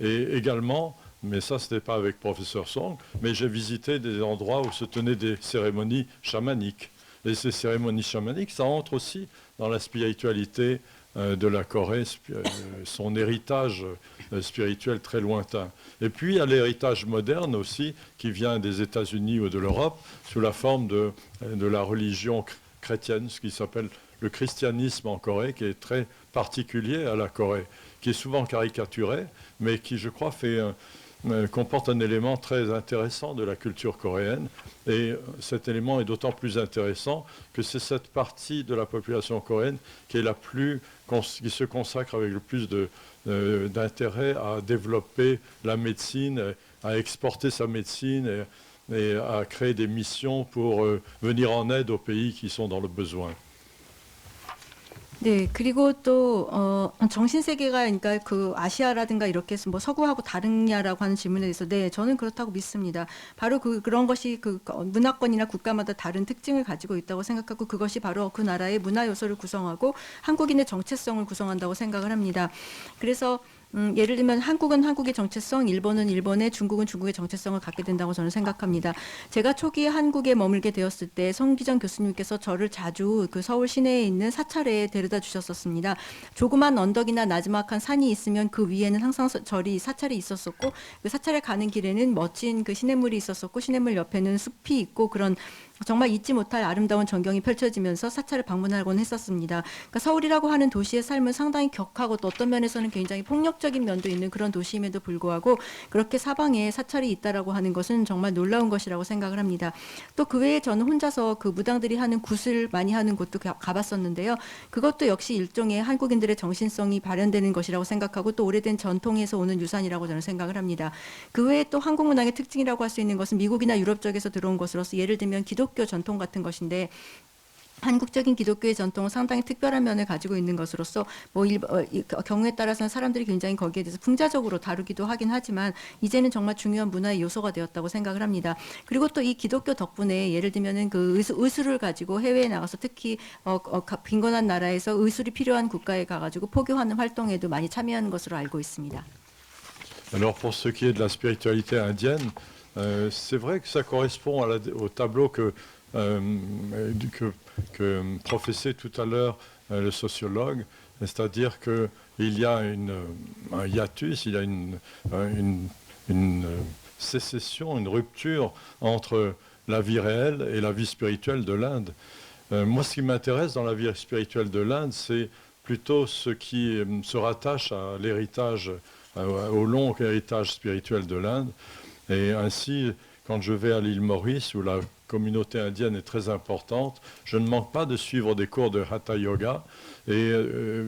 Et également, mais ça ce n'était pas avec professeur Song, mais j'ai visité des endroits où se tenaient des cérémonies chamaniques. Et ces cérémonies chamaniques, ça entre aussi dans la spiritualité de la Corée, son héritage spirituel très lointain. Et puis il y a l'héritage moderne aussi qui vient des États-Unis ou de l'Europe sous la forme de la religion chrétienne, ce qui s'appelle le christianisme en Corée, qui est très particulier à la Corée, qui est souvent caricaturé, mais qui, je crois, comporte un élément très intéressant de la culture coréenne. Et cet élément est d'autant plus intéressant que c'est cette partie de la population coréenne qui se consacre avec le plus d'intérêt à développer la médecine, à exporter sa médecine et à créer des missions pour venir en aide aux pays qui sont dans le besoin. 네, 그리고 또 정신세계가 그러니까 그 아시아라든가 이렇게 뭐 서구하고 다르냐라고 하는 질문에 대해서 네, 저는 그렇다고 믿습니다. 바로 그런 것이 그 문화권이나 국가마다 다른 특징을 가지고 있다고 생각하고 그것이 바로 그 나라의 문화 요소를 구성하고 한국인의 정체성을 구성한다고 생각을 합니다. 그래서 예를 들면 한국은 한국의 정체성, 일본은 일본의, 중국은 중국의 정체성을 갖게 된다고 저는 생각합니다. 제가 초기에 한국에 머물게 되었을 때 송기정 교수님께서 저를 자주 그 서울 시내에 있는 사찰에 데려다 주셨었습니다. 조그만 언덕이나 나지막한 산이 있으면 그 위에는 항상 사찰이 있었었고 그 사찰에 가는 길에는 멋진 그 시냇물이 있었었고 시냇물 옆에는 숲이 있고 그런 정말 잊지 못할 아름다운 전경이 펼쳐지면서 사찰을 방문하곤 했었습니다. 그러니까 서울이라고 하는 도시의 삶은 상당히 격하고 또 어떤 면에서는 굉장히 폭력적인 면도 있는 그런 도시임에도 불구하고 그렇게 사방에 사찰이 있다라고 하는 것은 정말 놀라운 것이라고 생각을 합니다. 또 그 외에 저는 혼자서 그 무당들이 하는 굿을 많이 하는 곳도 가봤었는데요. 그것도 역시 일종의 한국인들의 정신성이 발현되는 것이라고 생각하고 또 오래된 전통에서 오는 유산이라고 저는 생각을 합니다. 그 외에 또 한국 문학의 특징이라고 할 수 있는 것은 미국이나 유럽 쪽에서 들어온 것으로서 예를 들면 기독교 전통 같은 것인데 한국적인 기독교의 전통은 상당히 특별한 면을 가지고 있는 것으로서 경우에 따라서는 사람들이 굉장히 거기에 대해서 풍자적으로 다루기도 하긴 하지만 이제는 정말 중요한 문화의 요소가 되었다고 생각을 합니다. 그리고 또 이 기독교 덕분에 예를 들면은 그 의술을 가지고 해외에 나가서 특히 빈곤한 나라에서 의술이 필요한 국가에 가가지고 포교하는 활동에도 많이 참여하는 것으로 알고 있습니다. Alors pour ce qui est de la spiritualité indienne, c'est vrai que ça correspond au tableau que professait tout à l'heure le sociologue, c'est-à-dire qu'il y a un hiatus, il y a une sécession, une rupture entre la vie réelle et la vie spirituelle de l'Inde. Moi, ce qui m'intéresse dans la vie spirituelle de l'Inde, c'est plutôt ce qui se rattache à l'héritage, au long héritage spirituel de l'Inde. Et ainsi, quand je vais à l'île Maurice, où la communauté indienne est très importante, je ne manque pas de suivre des cours de Hatha Yoga et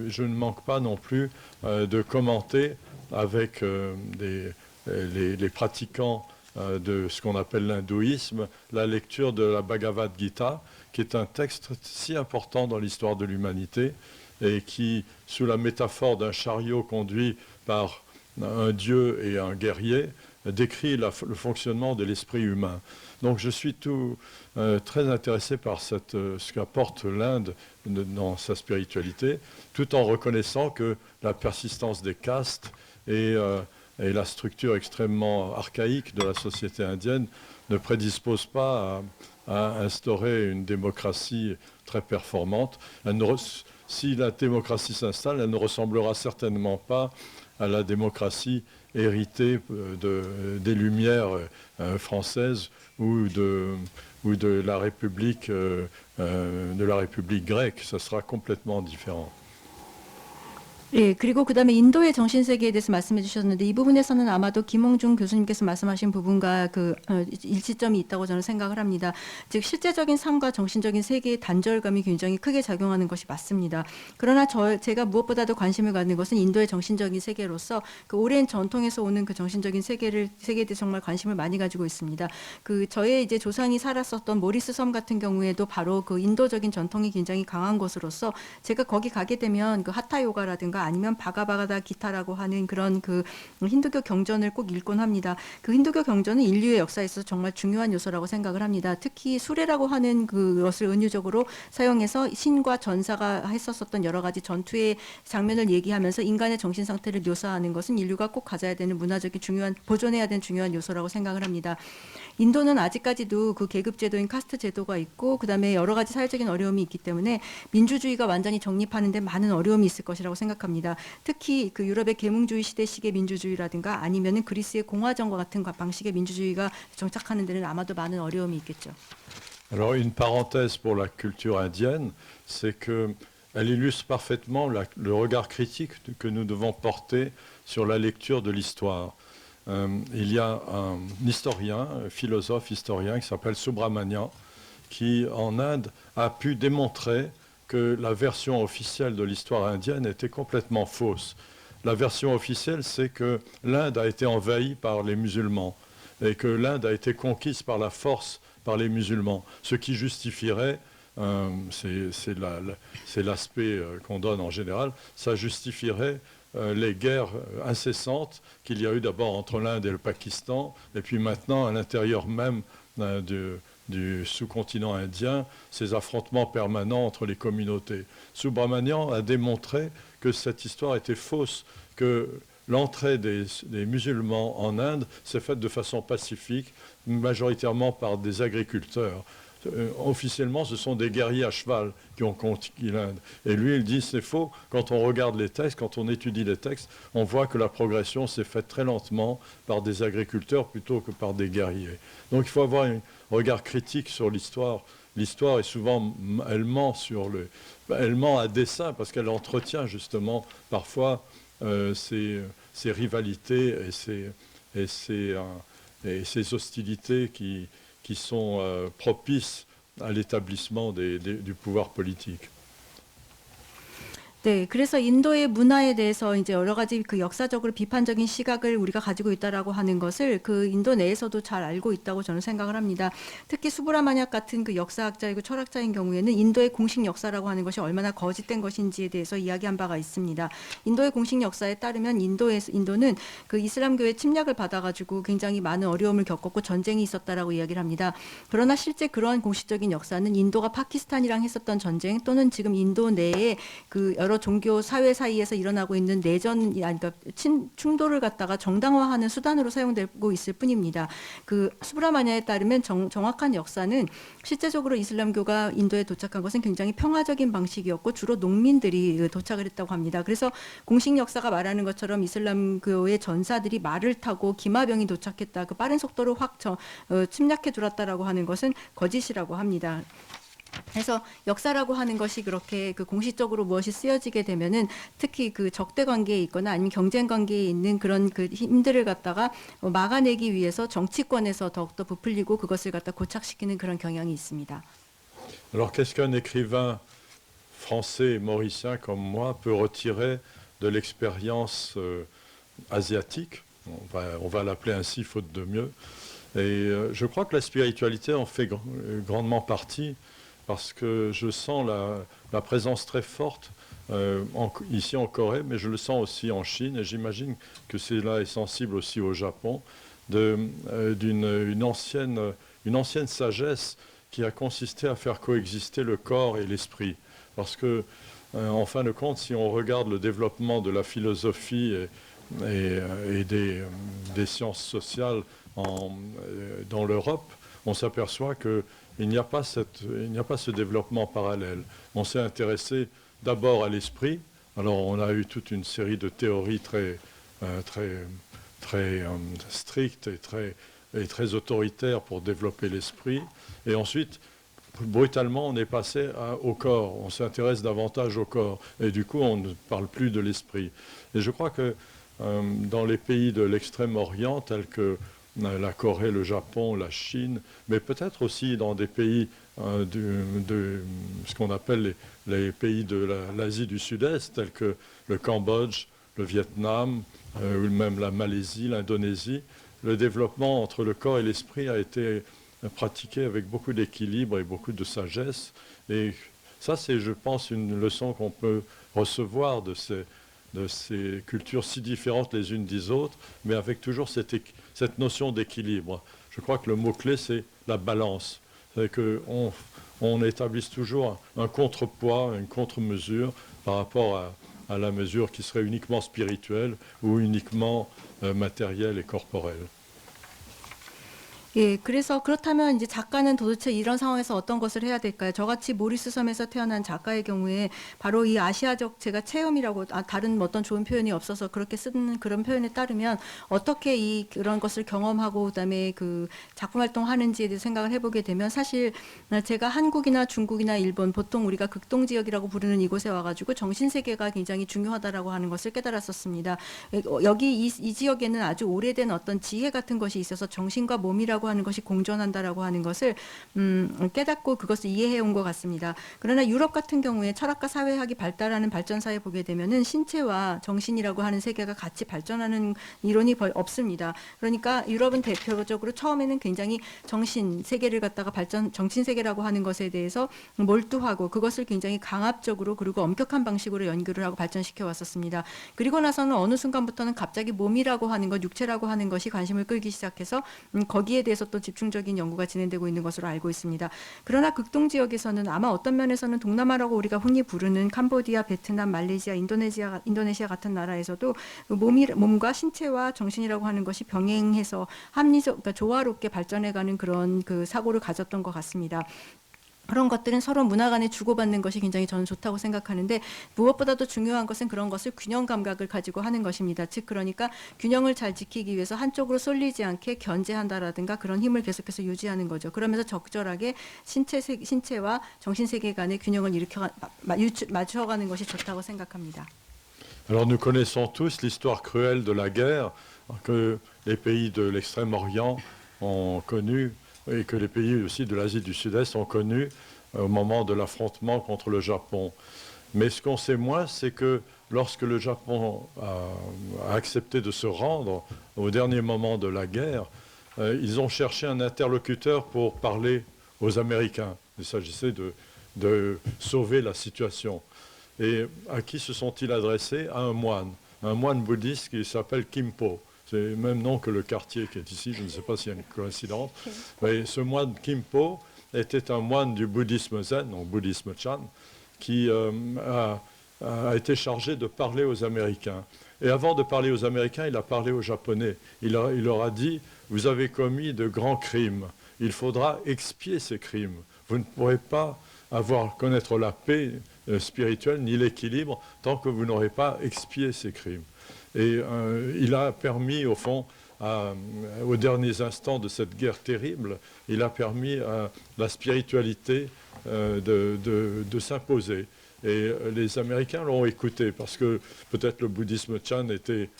je ne manque pas non plus de commenter avec les pratiquants de ce qu'on appelle l'hindouisme, la lecture de la Bhagavad Gita, qui est un texte si important dans l'histoire de l'humanité et qui, sous la métaphore d'un chariot conduit par un dieu et un guerrier, décrit le fonctionnement de l'esprit humain. Donc je suis très intéressé par ce qu'apporte l'Inde dans sa spiritualité, tout en reconnaissant que la persistance des castes et la structure extrêmement archaïque de la société indienne ne prédisposent pas à instaurer une démocratie très performante. Si la démocratie s'installe, elle ne ressemblera certainement pas à la démocratie héritée des Lumières françaises ou de la République grecque. Ça sera complètement différent. 예, 그리고 그다음에 인도의 정신세계에 대해서 말씀해 주셨는데 이 부분에서는 아마도 김홍중 교수님께서 말씀하신 부분과 일치점이 있다고 저는 생각을 합니다. 즉 실제적인 삶과 정신적인 세계의 단절감이 굉장히 크게 작용하는 것이 맞습니다. 그러나 제가 무엇보다도 관심을 갖는 것은 인도의 정신적인 세계로서 그 오랜 전통에서 오는 그 정신적인 세계에 대해 정말 관심을 많이 가지고 있습니다. 저의 이제 조상이 살았었던 모리스 섬 같은 경우에도 바로 그 인도적인 전통이 굉장히 강한 곳으로서 제가 거기 가게 되면 그 하타 요가라든가 아니면 바가바가다 기타라고 하는 그런 그 힌두교 경전을 꼭 읽곤 합니다. 그 힌두교 경전은 인류의 역사에 있어서 정말 중요한 요소라고 생각을 합니다. 특히 수레라고 하는 그것을 은유적으로 사용해서 신과 전사가 했었던 여러 가지 전투의 장면을 얘기하면서 인간의 정신 상태를 묘사하는 것은 인류가 꼭 가져야 되는 문화적인 보존해야 되는 중요한 요소라고 생각을 합니다. 인도는 아직까지도 그 계급 제도인 카스트 제도가 있고 그다음에 여러 가지 사회적인 어려움이 있기 때문에 민주주의가 완전히 정립하는 데 많은 어려움이 있을 것이라고 생각합니다. 특히 그 유럽의 계몽주의 시대식의 민주주의라든가 아니면은 그리스의 공화정과 같은 방식의 민주주의가 정착하는 데는 아마도 많은 어려움이 있겠죠. Alors une parenthèse pour la culture indienne, c'est qu'elle illustre parfaitement le regard critique que nous devons porter sur la lecture de l'histoire. Il y a un historien, un philosophe historien qui s'appelle Subramanian, qui en Inde a pu démontrer que la version officielle de l'histoire indienne était complètement fausse. La version officielle, c'est que l'Inde a été envahie par les musulmans et que l'Inde a été conquise par la force par les musulmans, ce qui justifierait, c'est l'aspect qu'on donne en général, ça justifierait les guerres incessantes qu'il y a eu d'abord entre l'Inde et le Pakistan, et puis maintenant à l'intérieur même du sous-continent indien, ces affrontements permanents entre les communautés. Subramanian a démontré que cette histoire était fausse, que l'entrée des musulmans en Inde s'est faite de façon pacifique, majoritairement par des agriculteurs. officiellement, ce sont des guerriers à cheval qui ont conquis l'Inde. Et lui, il dit c'est faux. Quand on regarde les textes, quand on étudie les textes, on voit que la progression s'est faite très lentement par des agriculteurs plutôt que par des guerriers. Donc il faut avoir un regard critique sur l'histoire. L'histoire est souvent, elle ment à dessein parce qu'elle entretient justement parfois ces rivalités et ces hostilités qui sont propices à l'établissement du pouvoir politique. 네, 그래서 인도의 문화에 대해서 이제 여러 가지 그 역사적으로 비판적인 시각을 우리가 가지고 있다라고 하는 것을 그 인도 내에서도 잘 알고 있다고 저는 생각을 합니다. 특히 수브라마니악 같은 그 역사학자이고 철학자인 경우에는 인도의 공식 역사라고 하는 것이 얼마나 거짓된 것인지에 대해서 이야기한 바가 있습니다. 인도의 공식 역사에 따르면 인도는 그 이슬람교의 침략을 받아가지고 굉장히 많은 어려움을 겪었고 전쟁이 있었다라고 이야기를 합니다. 그러나 실제 그러한 공식적인 역사는 인도가 파키스탄이랑 했었던 전쟁 또는 지금 인도 내에 그 여러 종교 사회 사이에서 일어나고 있는 내전, 그러니까 충돌을 갖다가 정당화하는 수단으로 사용되고 있을 뿐입니다. 그 수브라마냐에 따르면 정확한 역사는 실제적으로 이슬람교가 인도에 도착한 것은 굉장히 평화적인 방식이었고 주로 농민들이 도착을 했다고 합니다. 그래서 공식 역사가 말하는 것처럼 이슬람교의 전사들이 말을 타고 기마병이 도착했다, 그 빠른 속도로 확 침략해 들었다라고 하는 것은 거짓이라고 합니다. 그래서 역사라고 하는 것이 그렇게 그 공식적으로 무엇이 쓰여지게 되면은 특히 그 적대 관계에 있거나 아니면 경쟁 관계에 있는 그런 그 힘들을 갖다가 막아내기 위해서 정치권에서 더욱더 부풀리고 그것을 갖다 고착시키는 그런 경향이 있습니다. Alors qu'est-ce qu'un écrivain français et mauricien comme moi peut retirer de l'expérience asiatique? On va l'appeler ainsi faute de mieux. Et je crois que la spiritualité en fait grandement partie. Parce que je sens la présence très forte ici en Corée, mais je le sens aussi en Chine, et j'imagine que cela est sensible aussi au Japon, d'une ancienne sagesse qui a consisté à faire coexister le corps et l'esprit. Parce que, en fin de compte, si on regarde le développement de la philosophie et des sciences sociales dans l'Europe, on s'aperçoit qu'il n'y a pas ce développement parallèle. On s'est intéressé d'abord à l'esprit. Alors on a eu toute une série de théories très strictes et très autoritaires pour développer l'esprit. Et ensuite, brutalement, on est passé au corps. On s'intéresse davantage au corps. Et du coup, on ne parle plus de l'esprit. Et je crois que dans les pays de l'Extrême-Orient, tels que la Corée, le Japon, la Chine, mais peut-être aussi dans des pays de ce qu'on appelle les pays de l'Asie du Sud-Est, tels que le Cambodge, le Vietnam, ou même la Malaisie, l'Indonésie. Le développement entre le corps et l'esprit a été pratiqué avec beaucoup d'équilibre et beaucoup de sagesse. Et ça, c'est, je pense, une leçon qu'on peut recevoir de ces cultures si différentes les unes des autres, mais avec toujours cette notion d'équilibre. Je crois que le mot-clé, c'est la balance. C'est qu'on établisse toujours un contrepoids, une contre-mesure par rapport à la mesure qui serait uniquement spirituelle ou uniquement matérielle et corporelle. 예, 그래서 그렇다면 이제 작가는 도대체 이런 상황에서 어떤 것을 해야 될까요? 저같이 모리스 섬에서 태어난 작가의 경우에 바로 이 아시아적 제가 체험이라고 다른 어떤 좋은 표현이 없어서 그렇게 쓰는 그런 표현에 따르면 어떻게 그런 것을 경험하고 그다음에 그 작품 활동하는지에 대해서 생각을 해보게 되면 사실 제가 한국이나 중국이나 일본 보통 우리가 극동 지역이라고 부르는 이곳에 와가지고 정신 세계가 굉장히 중요하다라고 하는 것을 깨달았었습니다. 여기 이 지역에는 아주 오래된 어떤 지혜 같은 것이 있어서 정신과 몸이라고 하는 것이 공존한다라고 하는 것을 깨닫고 그것을 이해해 온 것 같습니다. 그러나 유럽 같은 경우에 철학과 사회학이 발달하는 발전사에 보게 되면은 신체와 정신이라고 하는 세계가 같이 발전하는 이론이 없습니다. 그러니까 유럽은 대표적으로 처음에는 굉장히 정신 세계를 갖다가 정신 세계라고 하는 것에 대해서 몰두하고 그것을 굉장히 강압적으로 그리고 엄격한 방식으로 연구를 하고 발전시켜 왔었습니다. 그리고 나서는 어느 순간부터는 갑자기 몸이라고 하는 것, 육체라고 하는 것이 관심을 끌기 시작해서 거기에 대해 대해서 또 집중적인 연구가 진행되고 있는 것으로 알고 있습니다. 그러나 극동 지역에서는 아마 어떤 면에서는 동남아라고 우리가 흔히 부르는 캄보디아, 베트남, 말레이시아, 인도네시아 같은 나라에서도 몸과 신체와 정신이라고 하는 것이 병행해서 그러니까 조화롭게 발전해가는 그런 그 사고를 가졌던 것 같습니다. 그런 것들은 서로 문화 간에 주고받는 것이 굉장히 저는 좋다고 생각하는데 무엇보다도 중요한 것은 그런 것을 균형 감각을 가지고 하는 것입니다. 즉 그러니까 균형을 잘 지키기 위해서 한쪽으로 쏠리지 않게 견제한다라든가 그런 힘을 계속해서 유지하는 거죠. 그러면서 적절하게 신체와 정신 세계 간의 균형을 맞춰가는 것이 좋다고 생각합니다. Alors nous connaissons tous l'histoire cruelle de la guerre que les pays de l'Extrême-Orient ont connue et que les pays aussi de l'Asie du Sud-Est ont connu au moment de l'affrontement contre le Japon. Mais ce qu'on sait moins, c'est que lorsque le Japon a accepté de se rendre au dernier moment de la guerre, ils ont cherché un interlocuteur pour parler aux Américains. Il s'agissait de sauver la situation. Et à qui se sont-ils adressés? À un moine bouddhiste qui s'appelle Kimpo. C'est le même nom que le quartier qui est ici, je ne sais pas s'il y a une coïncidence. Mais ce moine Kimpo était un moine du bouddhisme zen, donc bouddhisme Chan, qui a été chargé de parler aux Américains. Et avant de parler aux Américains, il a parlé aux Japonais. Il leur a dit, vous avez commis de grands crimes. Il faudra expier ces crimes. Vous ne pourrez pas connaître la paix spirituelle ni l'équilibre tant que vous n'aurez pas expié ces crimes. Et il a permis, au fond, aux derniers instants de cette guerre terrible, il a permis à la spiritualité de s'imposer. Et les Américains l'ont écouté parce que peut-être le bouddhisme Chan était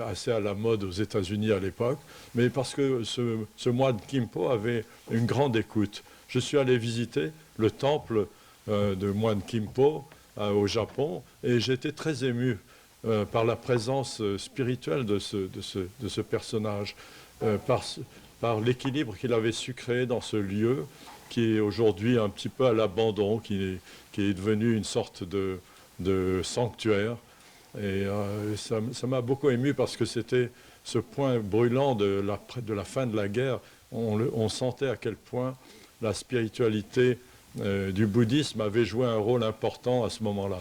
assez à la mode aux États-Unis à l'époque, mais parce que ce moine Kimpo avait une grande écoute. Je suis allé visiter le temple de moine Kimpo au Japon et j'étais très ému par la présence spirituelle de ce personnage, par l'équilibre qu'il avait su créer dans ce lieu qui est aujourd'hui un petit peu à l'abandon, qui est devenu une sorte de sanctuaire. Et ça m'a beaucoup ému parce que c'était ce point brûlant de la fin de la guerre. On sentait à quel point la spiritualité du bouddhisme avait joué un rôle important à ce moment-là.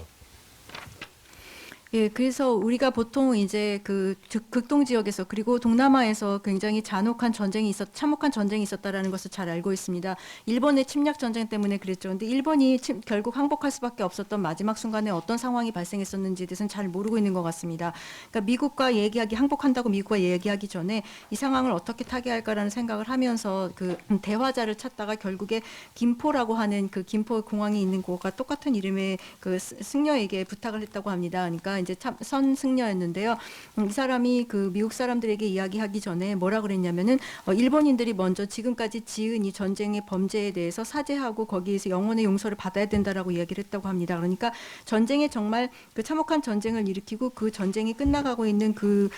예, 그래서 우리가 보통 이제 그 극동 지역에서 그리고 동남아에서 굉장히 참혹한 전쟁이 있었다라는 것을 잘 알고 있습니다. 일본의 침략 전쟁 때문에 그랬죠. 근데 일본이 결국 항복할 수밖에 없었던 마지막 순간에 어떤 상황이 발생했었는지에 대해서는 잘 모르고 있는 것 같습니다. 그러니까 항복한다고 미국과 얘기하기 전에 이 상황을 어떻게 타개할까라는 생각을 하면서 그 대화자를 찾다가 결국에 김포라고 하는 그 김포 공항이 있는 곳과 똑같은 이름의 그 승려에게 부탁을 했다고 합니다. 그러니까 이제 참 선승려였는데요. 이 사람이 그 미국 사람들에게 이야기하기 전에 뭐라 그랬냐면은 일본인들이 먼저 지금까지 지은 이 전쟁의 범죄에 대해서 사죄하고 거기에서 영원의 용서를 받아야 된다라고 이야기를 했다고 합니다. 그러니까 전쟁에 정말 그 참혹한 전쟁을 일으키고 그 전쟁이 끝나가고 있는 그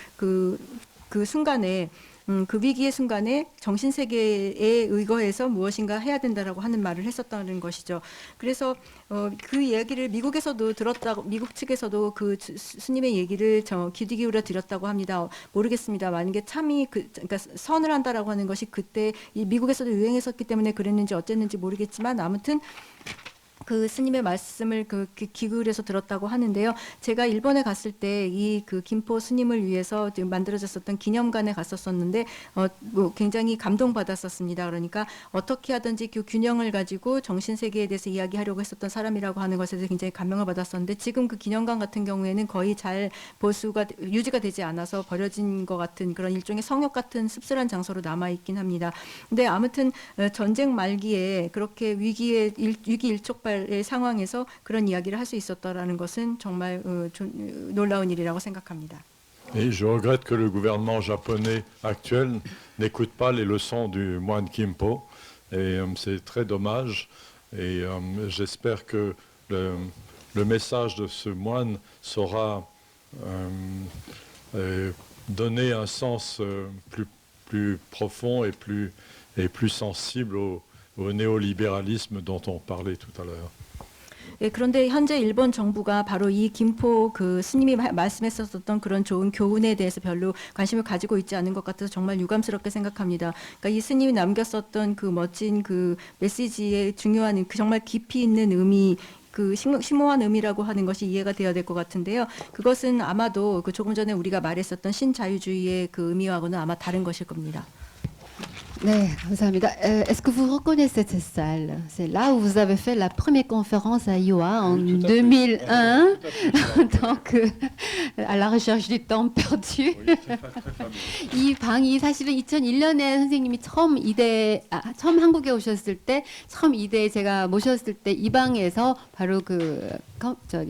순간에 그 위기의 순간에 정신세계에 의거해서 무엇인가 해야 된다라고 하는 말을 했었다는 것이죠. 그래서 그 얘기를 미국 측에서도 그 스님의 얘기를 귀 기울여 드렸다고 합니다. 모르겠습니다. 만약에 참이 그러니까 선을 한다라고 하는 것이 그때 미국에서도 유행했었기 때문에 그랬는지 어쨌는지 모르겠지만 아무튼 그 스님의 말씀을 기울여서 들었다고 하는데요. 제가 일본에 갔을 때 이 그 김포 스님을 위해서 만들어졌었던 기념관에 갔었었는데 굉장히 감동받았었습니다. 그러니까 어떻게 하든지 그 균형을 가지고 정신 세계에 대해서 이야기하려고 했었던 사람이라고 하는 것에 대해서 굉장히 감명을 받았었는데 지금 그 기념관 같은 경우에는 거의 잘 유지가 되지 않아서 버려진 것 같은 그런 일종의 성역 같은 씁쓸한 장소로 남아 있긴 합니다. 근데 아무튼 전쟁 말기에 그렇게 위기 일촉발의 상황에서 그런 이야기를 할 수 있었다라는 것은 정말 놀라운 일이라고 생각합니다. Et je regrette que le gouvernement japonais actuel n'écoute pas les leçons du moine Kimpo. Et c'est très dommage. Et j'espère que le message de ce moine saura donner un sens plus profond et plus sensible au néolibéralisme dont on parlait tout à l'heure. 예, 그런데 현재 일본 정부가 바로 이 김포 그 스님이 말씀했었던 그런 좋은 교훈에 대해서 별로 관심을 가지고 있지 않은 것 같아서 정말 유감스럽게 생각합니다. 그러니까 이 스님이 남겼었던 그 멋진 그 메시지의 중요한 그 정말 깊이 있는 의미, 그 심오한 의미라고 하는 것이 이해가 되어야 될 것 같은데요. 그것은 아마도 그 조금 전에 우리가 말했었던 신자유주의의 그 의미와는 아마 다른 것일 겁니다. 네, 감사합니다. Est-ce que vous reconnaissez cette salle? C'est là où vous avez fait la première conférence à Iowa en 2001, donc à la recherche du temps perdu. 이 방이 사실은 2001년에 선생님이 처음 처음 한국에 오셨을 때, 처음 이대에 제가 모셨을 때 이 방에서 바로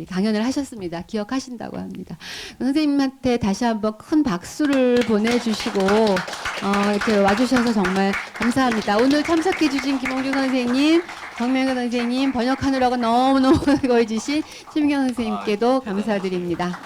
강연을 하셨습니다. 기억하신다고 합니다. 선생님한테 다시 한번 큰 박수를 보내주시고 이렇게 와주셔서 정말 감사합니다. 오늘 참석해주신 김홍준 선생님, 정명근 선생님, 번역하느라고 너무너무 수고해주신 심경 선생님께도 감사드립니다.